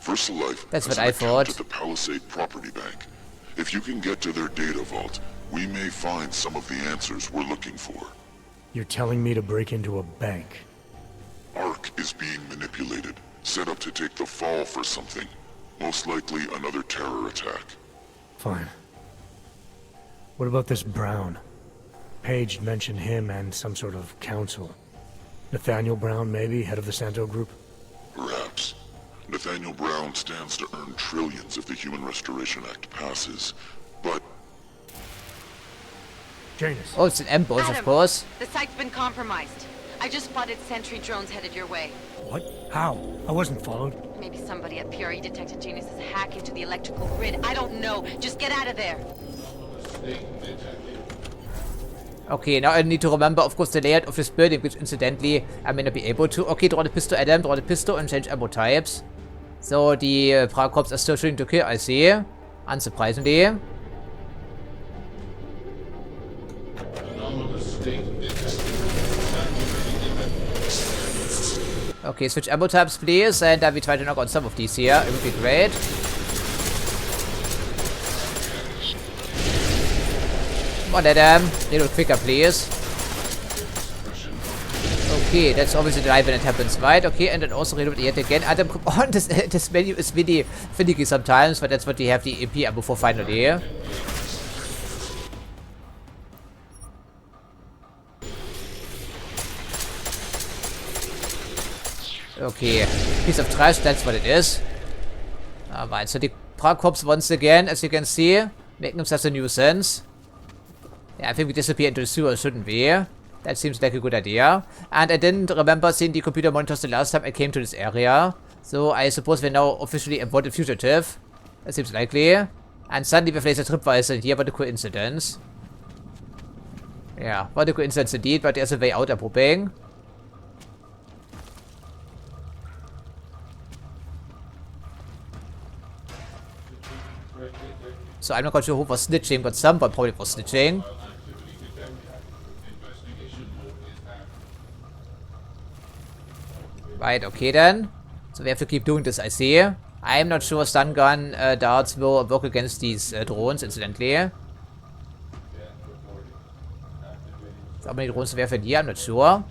Versalife That's has what an I account thought. at the Palisade Property Bank. If you can get to their data vault, we may find some of the answers we're looking for. You're telling me to break into a bank? Ark is being manipulated, set up to take the fall for something. Most likely another terror attack. Fine. What about this Brown? Page mentioned him and some sort of council. Nathaniel Brown, maybe, head of the Santo Group? Perhaps. Nathaniel Brown stands to earn trillions if the Human Restoration Act passes, but... Janus. Oh, it's an ambush, of course. The site's been compromised. I just spotted sentry drones headed your way. What? How? I wasn't followed. Maybe somebody at PRE detected Janus's hack into the electrical grid. I don't know. Just get out of there. Okay, now I need to remember, of course, the layout of this building, which incidentally I may not be able to. Okay, draw the pistol, Adam, draw the pistol and change ammo types. So, the Prague cops are still shooting to kill, I see. Unsurprisingly. Okay, switch ammo types, please, and we try to knock on some of these here. It would be great. Come on, Adam. A little quicker, please. Okay, that's obviously the right when it happens, right? Okay, and then also reload yet again. Adam, come on. This menu is really finicky sometimes, but that's what we have the EP ammo for finally. Okay, piece of trash, that's what it is. Alright, so the Prague cops once again, as you can see, making themselves a nuisance. Yeah, I think we disappear into the sewer, shouldn't we? That seems like a good idea. And I didn't remember seeing the computer monitors the last time I came to this area. So I suppose we're now officially a wanted fugitive. That seems likely. And suddenly we place a tripwise in here. What a coincidence. Yeah, what a coincidence indeed, but there's a way out, I'm hoping. So I'm not quite sure who was snitching, but someone probably was snitching. Right, okay then. So we have to keep doing this, I see. I'm not sure stun gun darts will work against these drones, incidentally. So how many drones we have in here, I'm not sure.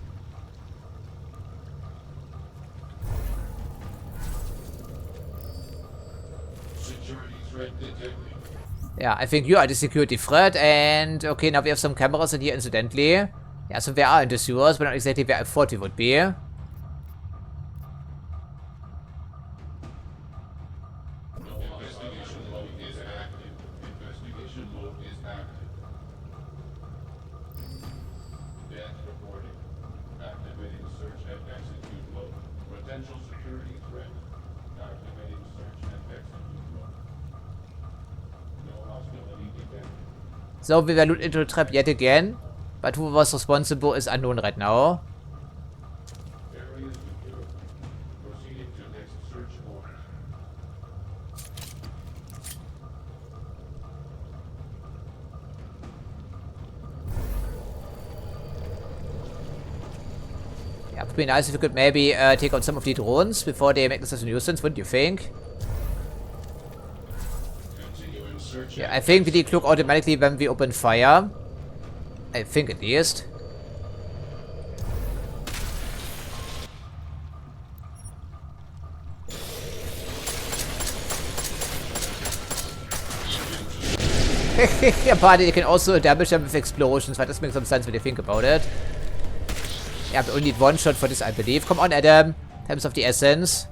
Yeah, I think you are the security threat, and okay, now we have some cameras in here, incidentally. Yeah, so we are in the sewers, but not exactly where I thought we would be. Yeah, so we were looped into a trap yet again, but who was responsible is unknown right now. Yeah, it would be nice if we could maybe take out some of the drones before they make us a nuisance, wouldn't you think? Yeah, I think we decloak automatically when we open fire. I think at least. But you can also damage them with explosions, but that makes some sense when you think about it. Yeah, we only need one shot for this, I believe. Come on, Adam. Times of the essence.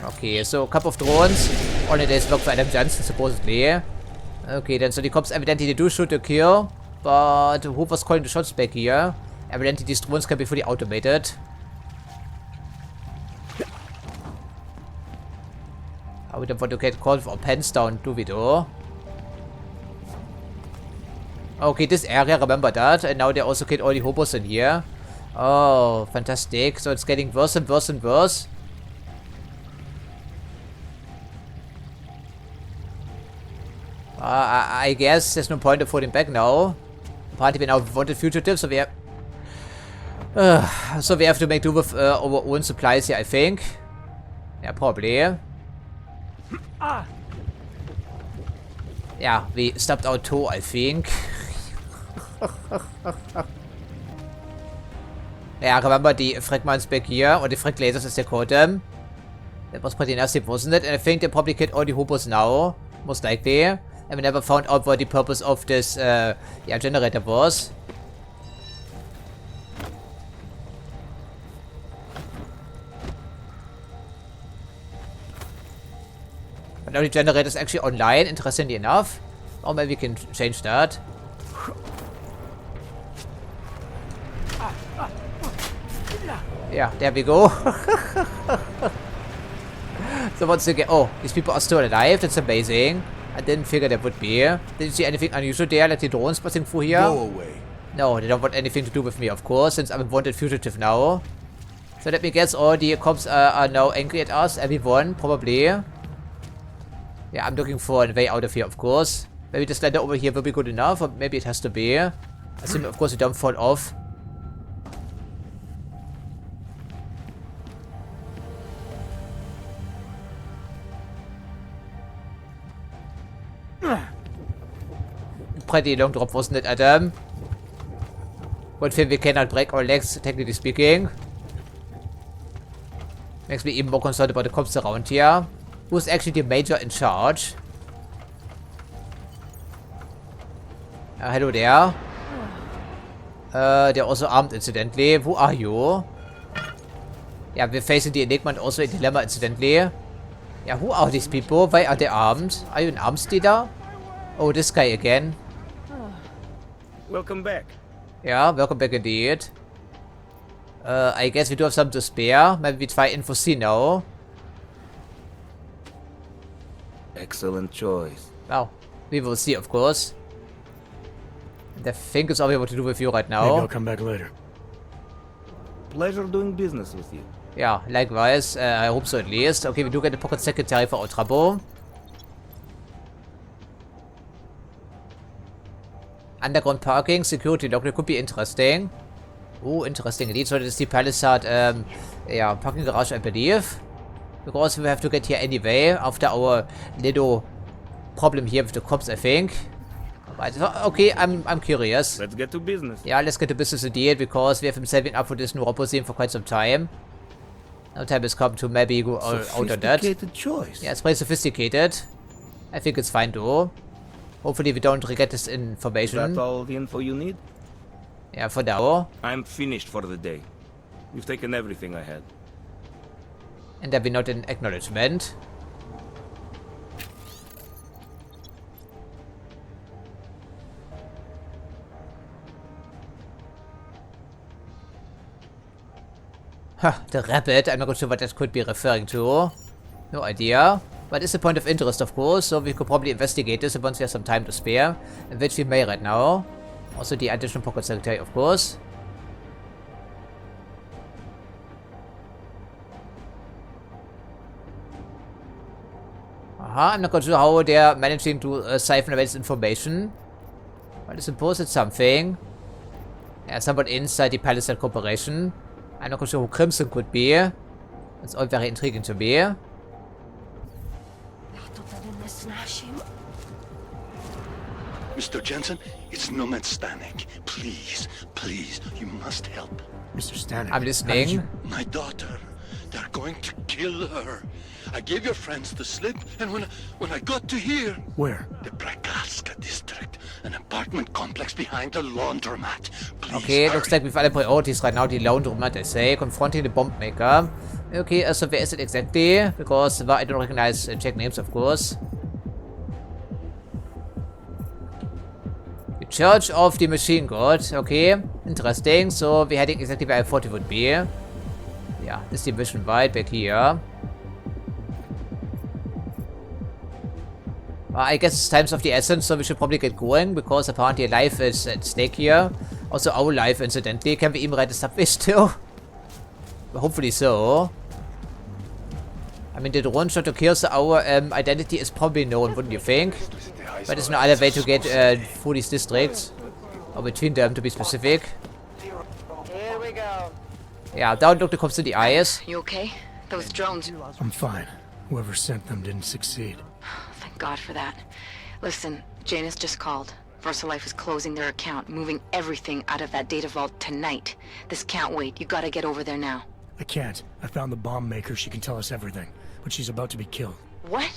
Okay, so a couple of drones. Only days work for Adam Jensen, supposedly. Okay, then so the cops evidently do shoot to kill. But who was calling the shots back here? Evidently these drones can be fully automated. We don't want to get called for pens down, do we though? Okay, this area, remember that. And now they also killed all the hobos in here. Oh, fantastic. So it's getting worse and worse and worse. I guess there's no point of holding back now. Apparently we now wanted fugitives, so we have to make do with our own supplies here, I think. Yeah, probably. Yeah, we stopped out too, I think. Yeah, remember the fragments back here, or the frag lasers as they call them. That was pretty nasty, wasn't it? And I think they probably killed all the hobos now, most likely. And we never found out what the purpose of this generator was. But now the generator is actually online, interestingly enough. Or maybe we can change that. Yeah, there we go. So once again, oh, these people are still alive. That's amazing. I didn't figure there would be. Did you see anything unusual there, like the drones passing through here? Go away. No, they don't want anything to do with me, of course, since I'm a wanted fugitive now. So let me guess, all the cops are now angry at us. Everyone, probably. Yeah, I'm looking for a way out of here, of course. Maybe this ladder over here will be good enough, or maybe it has to be. Assuming, of course, we don't fall off. Pretty long drop, wasn't it, Adam? Good thing we cannot break our legs, technically speaking. Makes me even more concerned about the cops around here. Who's actually the major in charge? Hello there. They're also armed, incidentally. Who are you? Yeah, we're facing the enigma and also a dilemma, incidentally. Yeah, who are these people? Why are they armed? Are you an arms dealer? Oh, this guy again. Welcome back. Yeah, welcome back indeed. I guess we do have some to spare. Maybe we try Info C now. Excellent choice. Well, we will see, of course. And I think it's all we want to do with you right now. Maybe I'll come back later. Pleasure doing business with you. Yeah, likewise. I hope so at least. Okay, we do get a pocket secretary for our trouble. Underground parking, security lock, that could be interesting. Oh, interesting indeed. So this is the Palisade, yeah, parking garage, I believe. Because we have to get here anyway, after our little problem here with the cops, I think. But, okay, I'm curious. Let's get to business. Yeah, let's get to business indeed, because we have been saving up for this new opposite for quite some time. Now time has come to maybe go out on that. Sophisticated choice. Yeah, it's pretty sophisticated. I think it's fine though. Hopefully we don't regret this Is information. that all the info you need? Yeah, for now. I'm finished for the day. You've taken everything I had. And there be not an acknowledgement. Huh, the rabbit. I'm not quite sure what that could be referring to. No idea. But it's a point of interest, of course, so we could probably investigate this once we have some time to spare. Which we may right now. Also the additional pocket secretary, of course. I'm not quite sure how they're managing to siphon away this information. But I suppose it's something. Yeah, someone inside the Palisade Corporation. I'm not quite sure who Crimson could be. It's all very intriguing to me. Mr. Jensen, it's Nomad Stanek. Please, please, you must help. Mr. Stanek. I'm listening. My daughter. They're going to kill her. I gave your friends the slip, and when I got to here... Where? The Prakaska district. An apartment complex behind the laundromat. Please, Okay, looks like we've other priorities right now. The laundromat, I say. Confronting the bomb maker. Okay, so where is it exactly? Because I don't recognize check names, of course. The Church of the Machine God. Okay, interesting. So we're heading exactly where I thought it would be. Yeah, this is the mission right back here. I guess it's times of the essence, so we should probably get going, because apparently life is at stake here. Also our life, incidentally. Can we even ride the subway still? Hopefully so. I mean, the drone shot to kill, so our identity is probably known, wouldn't you think? But there's no other way to get through these districts. Or between them, to be specific. Here we go. Yeah, don't look the cops in the eyes. You okay? Those drones. I'm fine. Whoever sent them didn't succeed. Thank God for that. Listen, Janus just called. VersaLife is closing their account, moving everything out of that data vault tonight. This can't wait. You gotta get over there now. I can't. I found the bomb maker. She can tell us everything. But she's about to be killed. What?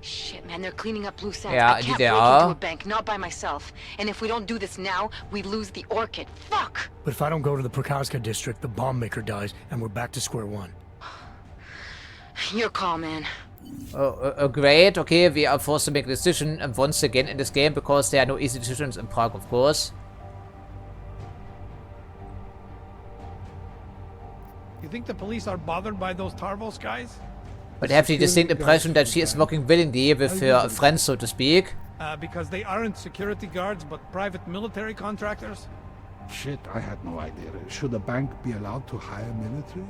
Shit, man, they're cleaning up loose ends. Yeah, I can't they break are. into a bank, not by myself. And if we don't do this now, we lose the Orchid. Fuck! But if I don't go to the Prakaska district, the bomb maker dies, and we're back to square one. Your call, man. Great. Okay, we are forced to make a decision once again in this game, because there are no easy decisions in Prague, of course. You think the police are bothered by those Tarvos guys? But I have the distinct impression that she is working willingly with her friends, so to speak. Because they aren't security guards, but private military contractors? Shit, I had no idea. Should a bank be allowed to hire military?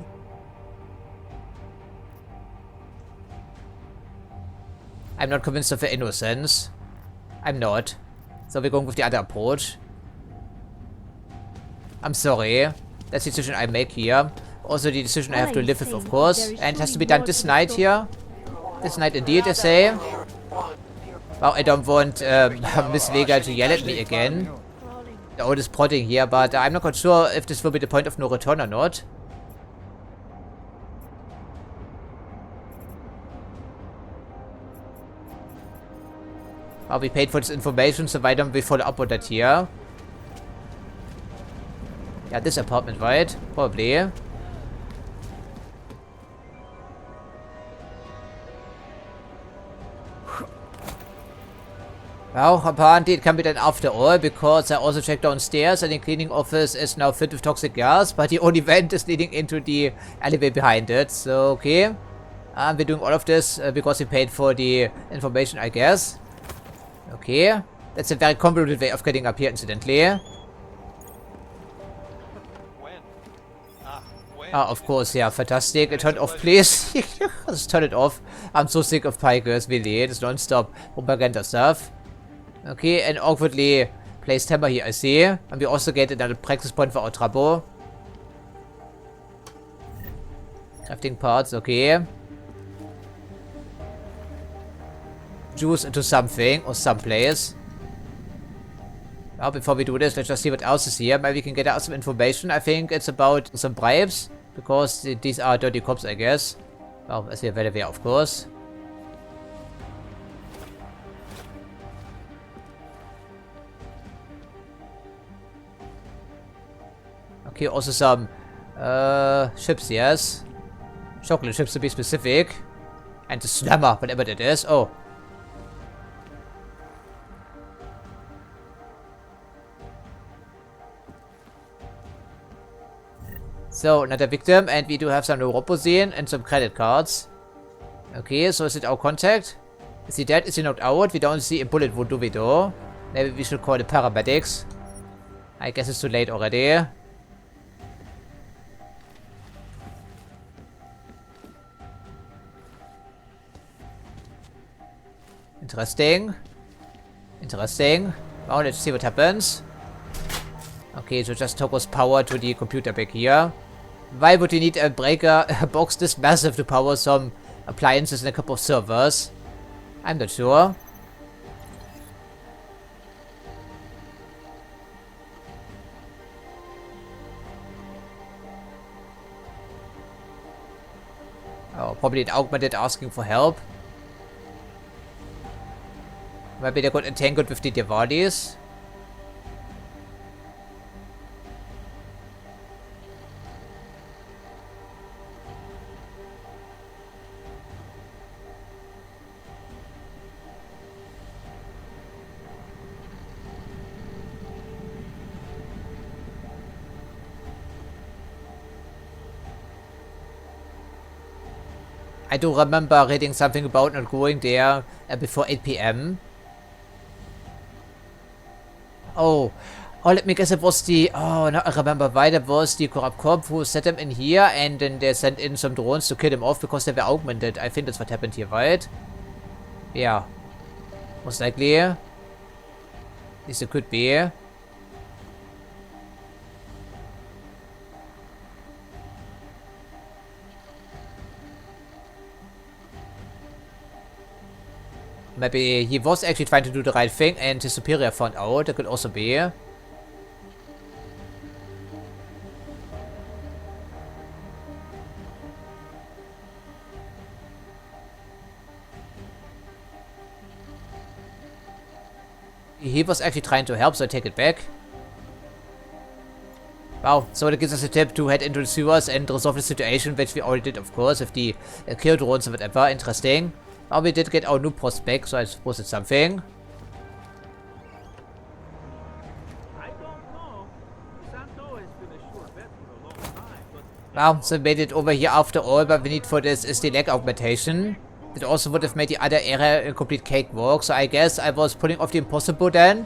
I'm not convinced of her innocence. I'm not. So we're going with the other approach. I'm sorry. That's the decision I make here. Also the decision I have to live with, of course. And it has to be done this night here. This night indeed, I say. Well, I don't want Miss Vega to yell at me again. The oldest prodding here, but I'm not quite sure if this will be the point of no return or not. Well, we paid for this information, so why don't we follow up on that here? Yeah, this apartment, right? Probably. Well, apparently it can be done after all, because I also checked downstairs and the cleaning office is now filled with toxic gas, but the only vent is leading into the alleyway behind it, so okay. We're doing all of this because we paid for the information, I guess. Okay, that's a very convoluted way of getting up here, incidentally. Ah, of course, yeah, fantastic. Turn it off, please. Just turn it off. I'm so sick of Pikers, really. This non-stop propaganda stuff. Okay, an awkwardly placed hammer here, I see. And we also get another practice point for our trouble. Crafting parts, okay. Juice into something or someplace. Now, before we do this, let's just see what else is here. Maybe we can get out some information. I think it's about some bribes, because these are dirty cops, I guess. Well, as we are very aware, of course. Okay, also some chips, yes. Chocolate chips to be specific. And the slammer, whatever that is. Oh. So, another victim, and we do have some neuroposine and some credit cards. Okay, so is it our contact? Is he dead? Is he knocked out? We don't see a bullet wound, do we though? Maybe we should call the paramedics. I guess it's too late already. Interesting. Interesting. Well, let's see what happens. Okay, so just toggles power to the computer back here. Why would you need a breaker, a box this massive to power some appliances and a couple of servers? I'm not sure. Oh, probably an Augmented asking for help. Maybe they got entangled with the Diwalis. I do remember reading something about not going there before 8 PM. Oh, let me guess, it was the, oh, now I remember why, that was the corrupt cop who set them in here and then they sent in some drones to kill them off because they were augmented. I think that's what happened here, right? Yeah. Most likely. At least it could be. Maybe he was actually trying to do the right thing and his superior found out. That could also be. He was actually trying to help, so I take it back. Wow, so that gives us a tip to head into the sewers and resolve the situation, which we already did, of course, with the kill drones and whatever. Interesting. Oh, we did get our new post back, so I suppose it's something. Wow, so we made it over here after all, but we need for this is the leg augmentation. That also would have made the other area a complete cakewalk, so I guess I was pulling off the impossible then.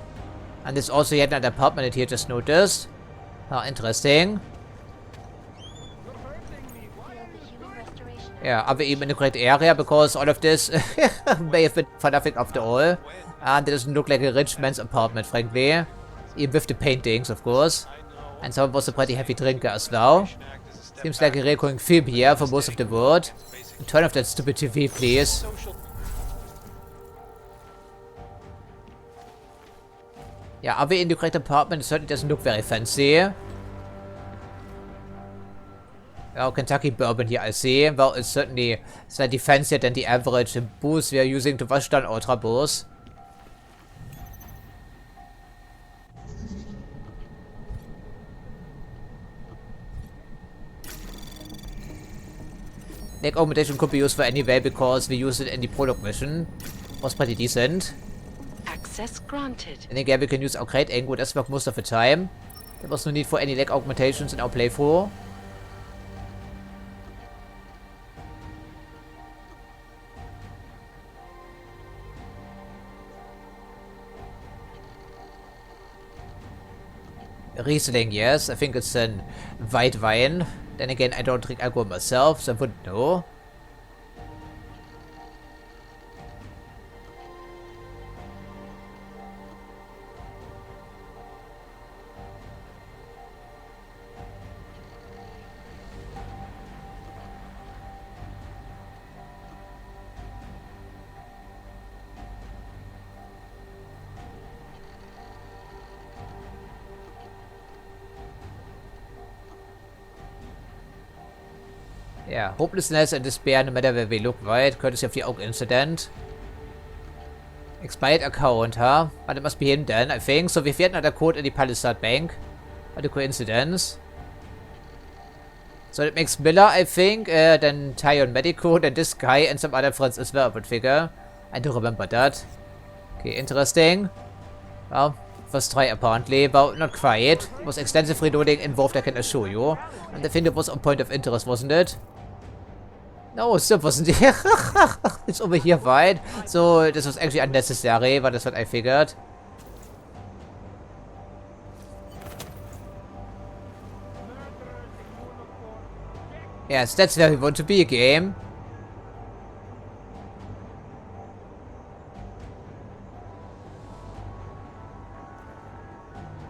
And there's also yet another apartment here, just noticed. Oh, interesting. Yeah, are we even in the correct area? Because all of this may have been for nothing after all. And it doesn't look like a rich man's apartment, frankly. Even with the paintings, of course. And someone was a pretty heavy drinker as well. Seems like a recurring theme here for most of the world. Turn off that stupid TV, please. Yeah, are we in the correct apartment? It certainly doesn't look very fancy. Oh, Kentucky bourbon here, I see. Well, it's certainly slightly fancier than the average booze we are using to wash down our troubles. Leg augmentation could be useful anyway because we used it in the prologue mission. Was pretty decent. Access granted. And again, we can use our great angle. That's work most of the time. There was no need for any leg augmentations in our playthrough. Riesling, yes. I think it's a white wine. Then again, I don't drink alcohol myself, so I wouldn't know. Yeah, hopelessness and despair no matter where we look, right? Courtesy of the Oak incident. Expired account, huh? But it must be him then, I think. So we've yet another code in the Palisade Bank. What a coincidence. So that makes Miller, I think, then Ty on Medico, then this guy and some other friends as well, but figure. I do remember that. Okay, interesting. Well, first try apparently, but not quite. Was extensive reloading involved, I can assure you. And I think it was on point of interest, wasn't it? No, it still wasn't here. It's over here wide. So this was actually unnecessary, but that's what I figured. Yes, that's where we want to be, game.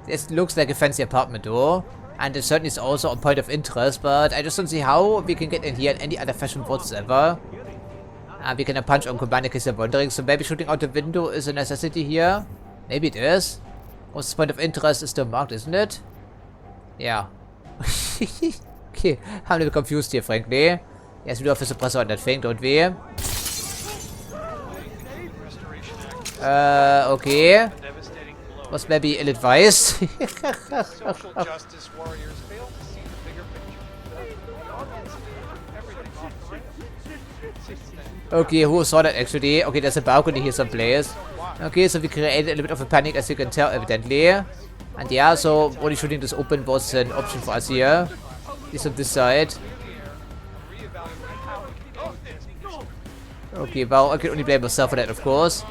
This looks like a fancy apartment door. And it certainly is also a point of interest, but I just don't see how we can get in here in any other fashion whatsoever. We can punch on command in case you're wondering, so maybe shooting out the window is a necessity here. Maybe it is. What's the point of interest is still marked, isn't it? Yeah. Okay, I'm a little confused here, frankly. Yes, we do have a suppressor on that thing, don't we? Okay. Was maybe ill-advised. Okay, who saw that actually? Okay, there's a balcony here someplace. Okay, so we created a little bit of a panic, as you can tell, evidently. And yeah, so only shooting this open was an option for us here. This on this side. Okay, well, I can only blame myself for that, of course.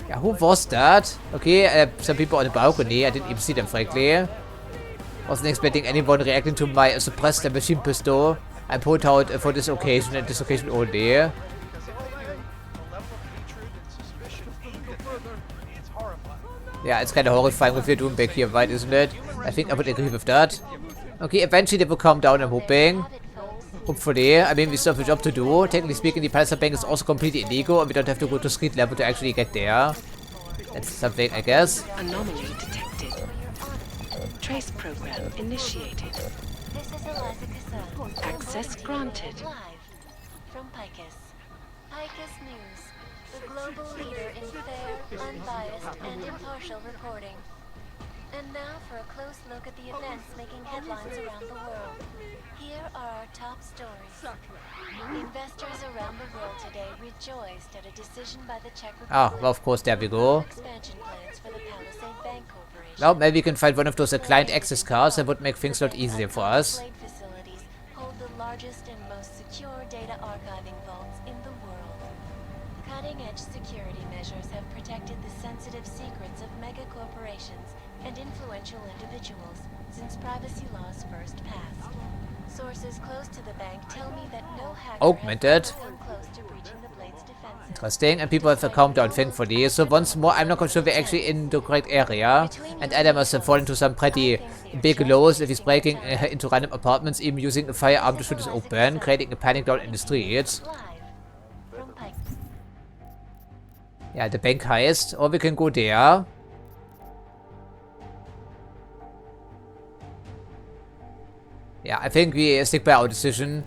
Yeah, who was that? Okay, some people on the balcony. I didn't even see them, frankly. Wasn't expecting anyone reacting to my suppressed machine pistol I pulled out for this occasion and this occasion only. Yeah, it's kind of horrifying what we're doing back here, right, isn't it? I think I would agree with that. Okay, eventually they will calm down, I'm hoping. Hopefully. I mean, we still have a job to do. Technically speaking, the Palace Bank is also completely illegal, and we don't have to go to street level to actually get there. That's something, I guess. Anomaly detected. Trace program initiated. Access granted. Live from Picus. Picus News, the global leader in fair, unbiased, and impartial reporting. And now for a close look at the events making headlines around the world. Here are our top stories. Investors around the world today rejoiced at a decision by the Czech Republic. Ah, well, of course, there we go. Expansion plans for the Palisade Bank Corporation. Well, maybe we can find one of those client access cards that would make things a lot easier for us. Facilities hold the largest and most secure data archiving vaults in the world. Cutting-edge security measures have protected the sensitive secrets of mega corporations and influential individuals since privacy laws first passed. Sources close to the bank tell me that no hacker Augmented. has come close to breaching the Blade's defenses. Interesting, and people have a countdown thing for these. So once more, I'm not quite sure we're actually in the correct area. And Adam must have fallen to some pretty big lows if he's breaking into random apartments, even using a firearm to shoot us open, creating a panic down in the streets. Yeah, the bank heist, or we can go there. Yeah, I think we stick by our decision.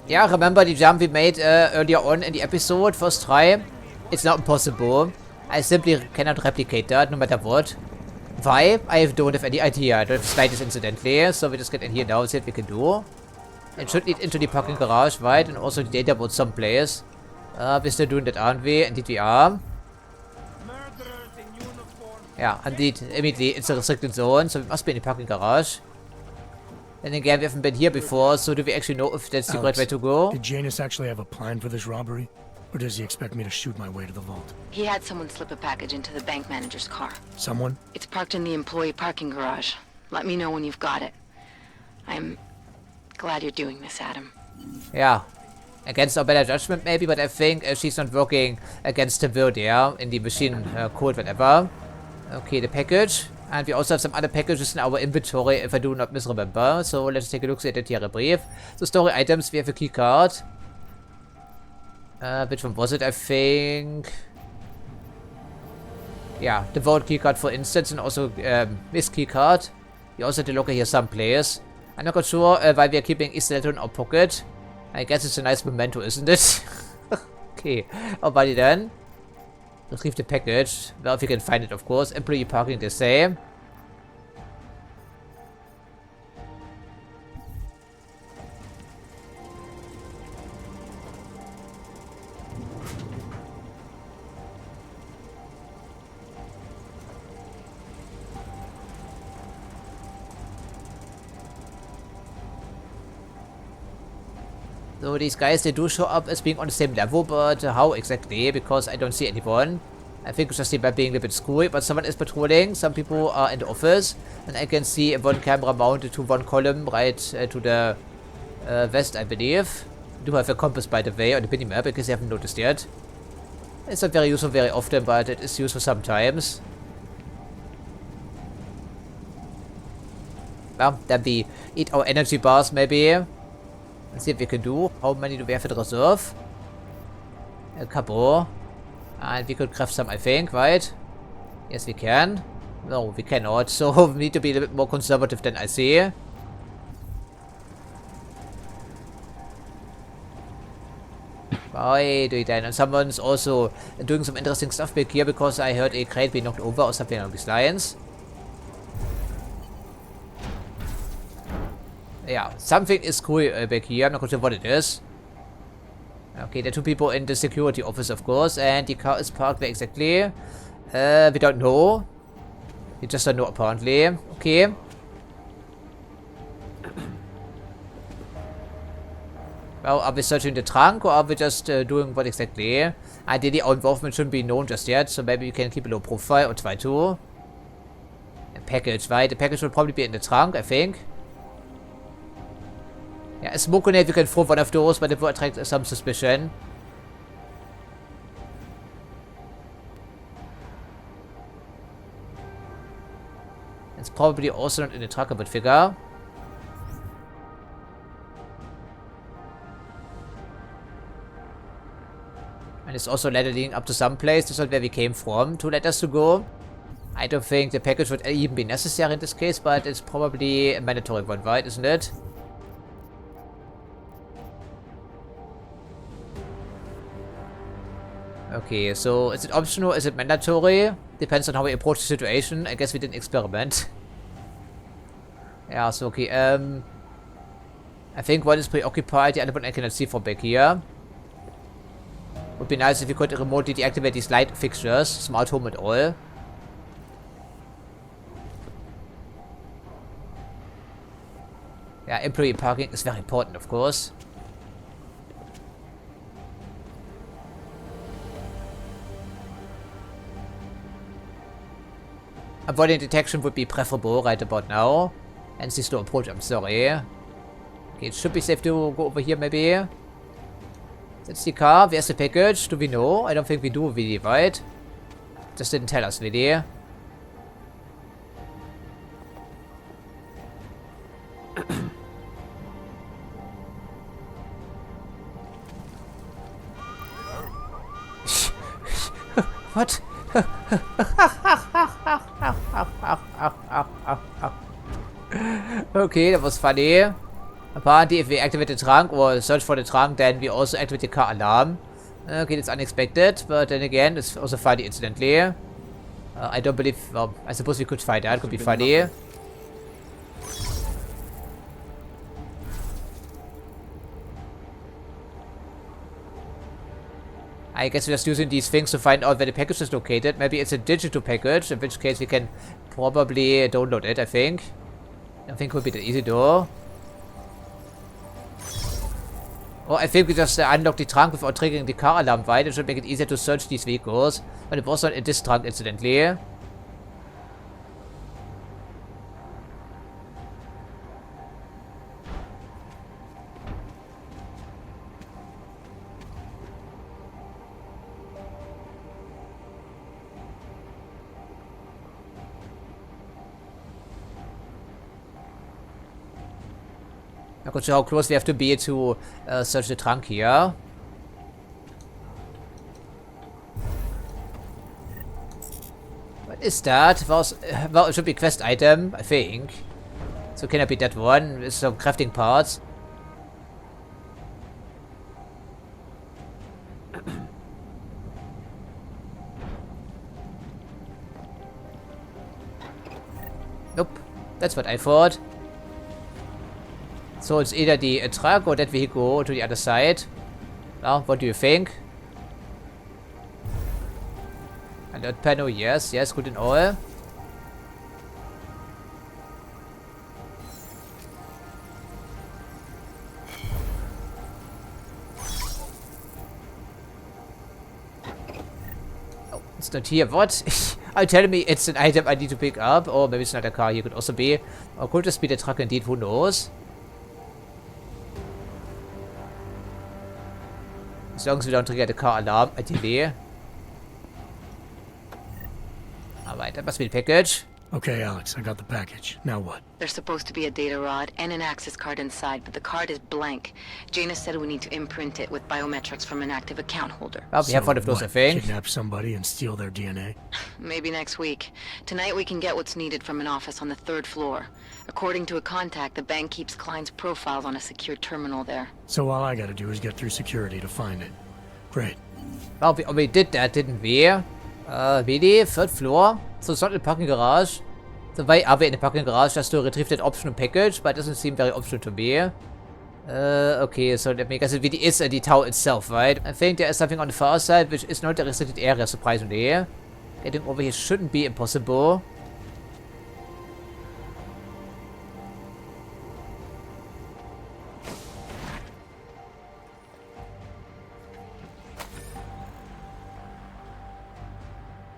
Yeah, remember the jump we made earlier on in the episode, first try? It's not impossible. I simply cannot replicate that, no matter what. Why? I don't have any idea. I don't have the slightest incidentally, so we just get in here now and see what we can do. It should lead into the parking garage, right? And also the data board someplace. We're still doing that, aren't we? Indeed we are. Yeah, indeed. Immediately, it's a restricted zone, so we must be in the parking garage. Then again, we haven't been here before, so do we actually know if that's the right way to go? Did Janus actually have a plan for this robbery? Or does he expect me to shoot my way to the vault? He had someone slip a package into the bank manager's car. Someone? It's parked in the employee parking garage. Let me know when you've got it. I'm glad you're doing this, Adam. Yeah. Against our better judgment, maybe, but I think she's not working against the will there in the machine code, whatever. Okay, the package. And we also have some other packages in our inventory, if I do not misremember. So let's take a look at it here brief. So story items, we have a key card. Which one was it, I think? Yeah, the vault key card, for instance, and also this key card. We also have the locker here someplace. I'm not quite sure why we are keeping Isolate in our pocket. I guess it's a nice memento, isn't it? Okay, alrighty then. Retrieve the package. Well, if you can find it, of course. Employee parking the same. So these guys, they do show up as being on the same level, but how exactly? Because I don't see anyone. I think it's just the map being a bit screwy, but someone is patrolling. Some people are in the office, and I can see one camera mounted to one column right to the west, I believe. I do have a compass, by the way, on the minimap, because I haven't noticed yet. It's not very useful very often, but it is useful sometimes. Well, then we eat our energy bars, maybe. Let's see if we can do. How many do we have in reserve? A couple. And we could craft some, I think, right? Yes, we can. No, we cannot. So we need to be a bit more conservative than I see. Right, then. And someone's also doing some interesting stuff back here because I heard a crate be knocked over or something along these lines. Yeah, something is cool back here. I'm not quite sure what it is. Okay, there are two people in the security office, of course, and the car is parked where exactly? We don't know. We just don't know, apparently. Okay. Well, are we searching the trunk, or are we just doing what exactly? Ideally, our involvement shouldn't be known just yet, so maybe we can keep a low profile, or try to. A package, right? The package will probably be in the trunk, I think. Yeah, a smoke grenade, we can throw one of those, but it will attract some suspicion. It's probably also not in the truck, I would figure. And it's also a ladder leading up to some place. This is not where we came from. 2 letters to go. I don't think the package would even be necessary in this case, but it's probably a mandatory one, right? Isn't it? Okay, so is it optional? Is it mandatory? Depends on how we approach the situation. I guess we didn't experiment. Yeah, so okay, I think one is preoccupied, the other one I cannot see from back here. Would be nice if we could remotely deactivate these light fixtures. Smart home and all. Yeah, employee parking is very important, of course. Avoiding detection would be preferable right about now. And see slow approach, I'm sorry. Okay, it should be safe to go over here maybe. That's the car. Where's the package? Do we know? I don't think we do really, right? Just didn't tell us really. What? Okay, that was funny. Apparently, if we activate the trunk or search for the trunk, then we also activate the car alarm. Okay, that's unexpected, but then again, it's also funny incidentally. I don't believe, well, I suppose we could find that, could be funny. I guess we're just using these things to find out where the package is located. Maybe it's a digital package, in which case we can probably download it, I think. I don't think it would be that easy though. Or I think we just unlock the trunk without triggering the car alarm, right? It should make it easier to search these vehicles. But it was not in this trunk, incidentally. I'm not sure how close we have to be to search the trunk here. What is that? Well, it should be a quest item, I think. So can it be that one? With some crafting parts. That's what I thought. So it's either the truck or that vehicle to the other side. Now, what do you think? Alert panel, yes, good and all. Oh, it's not here. What? Are you telling me it's an item I need to pick up? Or maybe it's not a car. Here could also be. Or could this be the truck indeed? Who knows? As long as we don't trigger the car alarm, ideally. Alright, that must be the package. Okay, Alex, I got the package. Now what? There's supposed to be a data rod and an access card inside, but the card is blank. Janus said we need to imprint it with biometrics from an active account holder. Well, we have one of those, I think. Kidnap somebody and steal their DNA? Maybe next week. Tonight we can get what's needed from an office on the 3rd floor. According to a contact, the bank keeps clients' profiles on a secure terminal there. So all I gotta do is get through security to find it. Great. Well, we did that, didn't we? Really? 3rd floor? So it's not in the parking garage? So why are we in the parking garage just to retrieve that optional package? But it doesn't seem very optional to me. Okay, so that makes it really is the tower itself, right? I think there is something on the far side which is not the restricted area, surprisingly. Getting over here shouldn't be impossible.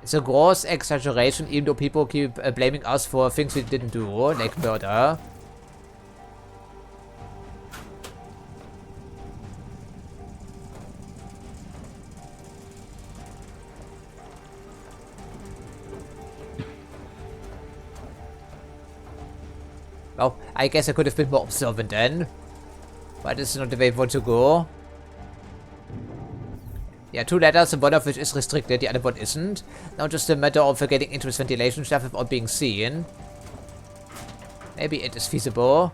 It's a gross exaggeration, even though people keep blaming us for things we didn't do, like murder. Well, I guess I could have been more observant then. But this is not the way we want to go. Yeah, 2 letters, and one of which is restricted, the other one isn't. Now just a matter of getting into this ventilation shaft without being seen. Maybe it is feasible.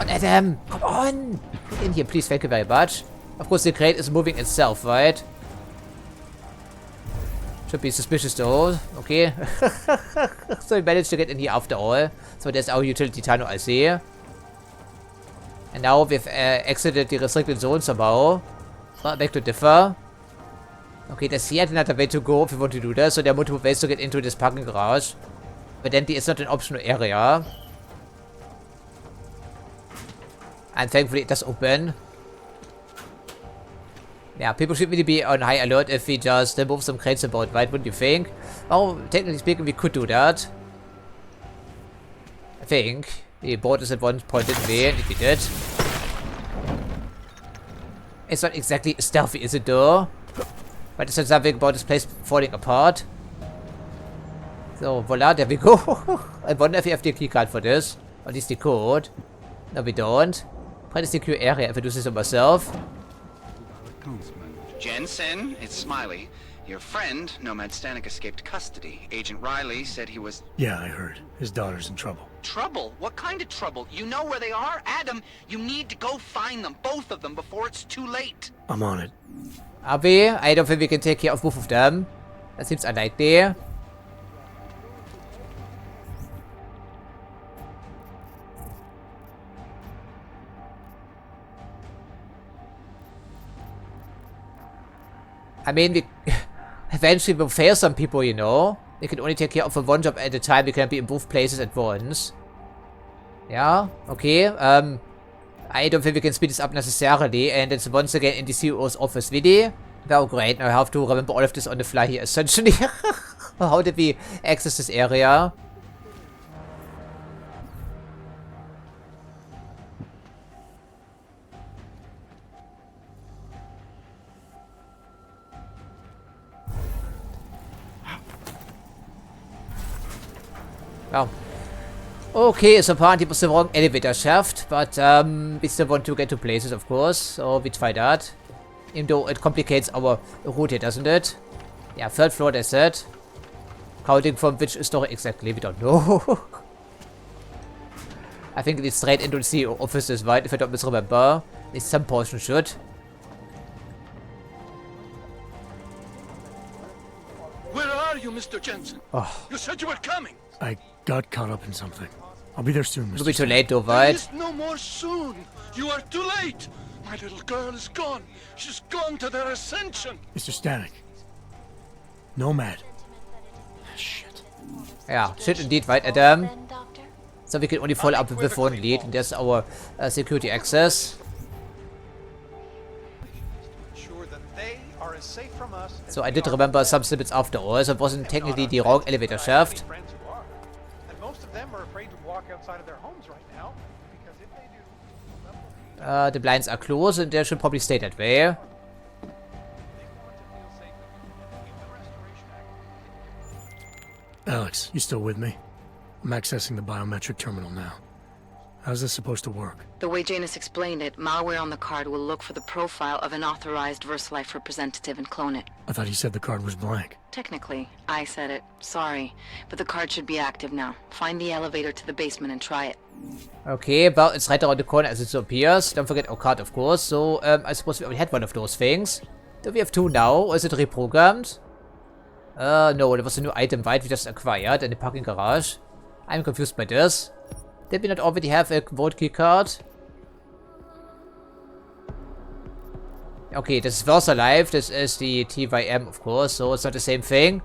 Adam, come on! Get in here, please. Thank you very much. Of course, the crate is moving itself, right? Should be suspicious though. Okay. So we managed to get in here after all. So there's our utility tunnel, I see. And now we've exited the restricted zone somehow. Back to differ. Okay, there's yet another way to go if we want to do that. So there are multiple ways to get into this parking garage. But then it's not an optional area. And thankfully it does open. Yeah, people should really be on high alert if we just move some crates about, right? Wouldn't you think? Oh, technically speaking, we could do that. I think. We bought this at one point, didn't we? And we did. It's not exactly stealthy, is it though? But it's something about this place falling apart. So, voila, there we go. I wonder if we have the keycard for this. Or at least the code. No, we don't. Pretty secure area if I do this myself. Jensen, it's Smiley. Your friend, Nomad Stanek, escaped custody. Agent Riley said he was... Yeah, I heard. His daughter's in trouble. Trouble? What kind of trouble? You know where they are? Adam, you need to go find them, both of them, before it's too late. I'm on it. Are we? I don't think we can take care of both of them. That seems unlikely. I mean, we eventually will fail some people, you know. We can only take care of one job at a time. We can't be in both places at once. Yeah, okay. I don't think we can speed this up necessarily. And it's once again in the CEO's office, really. Well, great. Now I have to remember all of this on the fly here, essentially. How did we access this area? Oh. Okay, so apparently it was the wrong elevator shaft, but we still want to get to places, of course, so we try that. Even though it complicates our route here, doesn't it? Yeah, 3rd floor, that's it. Counting from which story exactly, we don't know. I think it's straight into the CEO offices, right? If I don't misremember. At least some portion should. Where are you, Mr. Jensen? Oh. You said you were coming. I got caught up in something. I'll be there soon, Mr. It'll be too Stanek. late though, There right? is no more soon. You are too late. My little girl is gone. She's gone to their ascension. Mr. Stanek. Nomad. Shit. Yeah, shit indeed, right, Adam? So we can only follow up with one lead, and there's our security access. So I did remember some snippets after all, so it wasn't technically the wrong elevator shaft. The blinds are closed, and they should probably stay that way. Alex, you still with me? I'm accessing the biometric terminal now. How's this supposed to work? The way Janus explained it, malware on the card will look for the profile of an authorized VersaLife representative and clone it. I thought he said the card was blank. Technically, I said it. Sorry. But the card should be active now. Find the elevator to the basement and try it. Okay, well, it's right around the corner as it appears. Don't forget our card, of course. So, I suppose we already had one of those things. Do we have 2 now? Or is it reprogrammed? No, there was a new item, right? We just acquired in the parking garage. I'm confused by this. Did we not already have a vote key card? Okay, this is VersaLife. This is the TYM, of course, so it's not the same thing.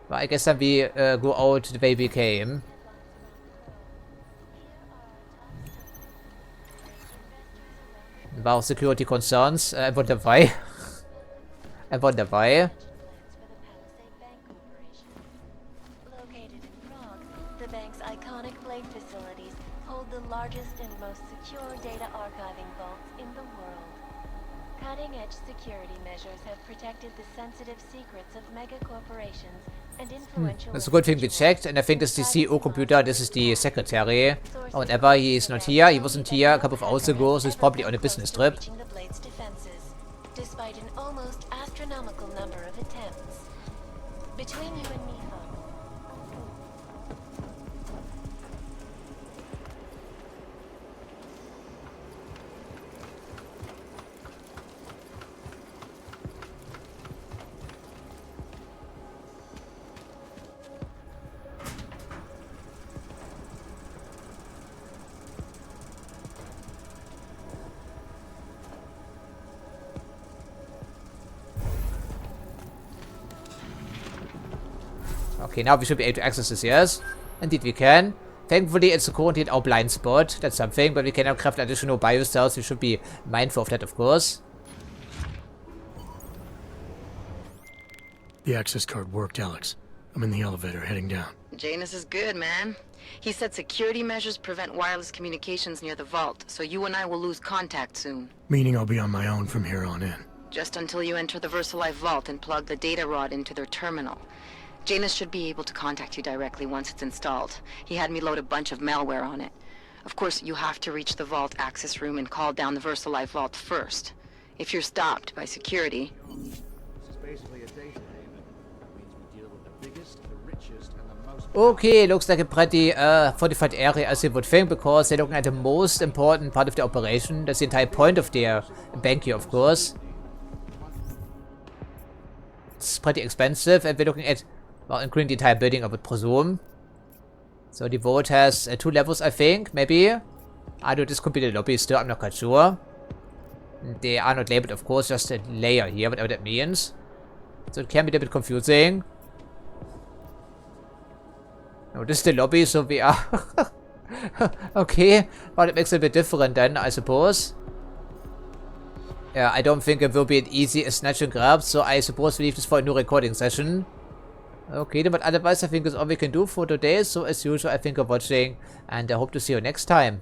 But I guess then we go out the way we came. About security concerns. I wonder why. I wonder why. Largest and most secure data archiving vaults in the world. Cutting-edge security measures have protected the sensitive secrets of mega corporations and influential... That's a good thing we checked, and I think this is the CEO computer, this is the secretary. Or whatever, he is not here, he wasn't here a couple of hours ago, so he's probably on a business trip. Despite an almost astronomical number of attempts. Between you and me, Okay, now we should be able to access this, yes? Indeed we can. Thankfully, it's currently in our blind spot. That's something, but we can now craft additional biocells. We should be mindful of that, of course. The access card worked, Alex. I'm in the elevator, heading down. Janus is good, man. He said security measures prevent wireless communications near the vault, so you and I will lose contact soon. Meaning I'll be on my own from here on in. Just until you enter the VersaLife vault and plug the data rod into their terminal. Janus should be able to contact you directly once it's installed. He had me load a bunch of malware on it. Of course, you have to reach the vault access room and call down the VersaLife vault first. If you're stopped by security... This is basically a data haven. That means we deal with the biggest, the richest, and the most... Okay, looks like a pretty fortified area as you would think, because they're looking at the most important part of the operation. That's the entire point of their bank here, of course. It's pretty expensive, and we're looking at... well, including the entire building, I would presume. So the vault has 2 levels, I think, maybe. I know this could be the lobby still, I'm not quite sure. They are not labeled, of course, just a layer here, whatever that means. So it can be a bit confusing. No, this is the lobby, so we are... okay, well, it makes it a bit different then, I suppose. Yeah, I don't think it will be an easy snatch and grab, so I suppose we leave this for a new recording session. Okay, then, but otherwise I think that's all we can do for today. So as usual, I think of watching, and I hope to see you next time.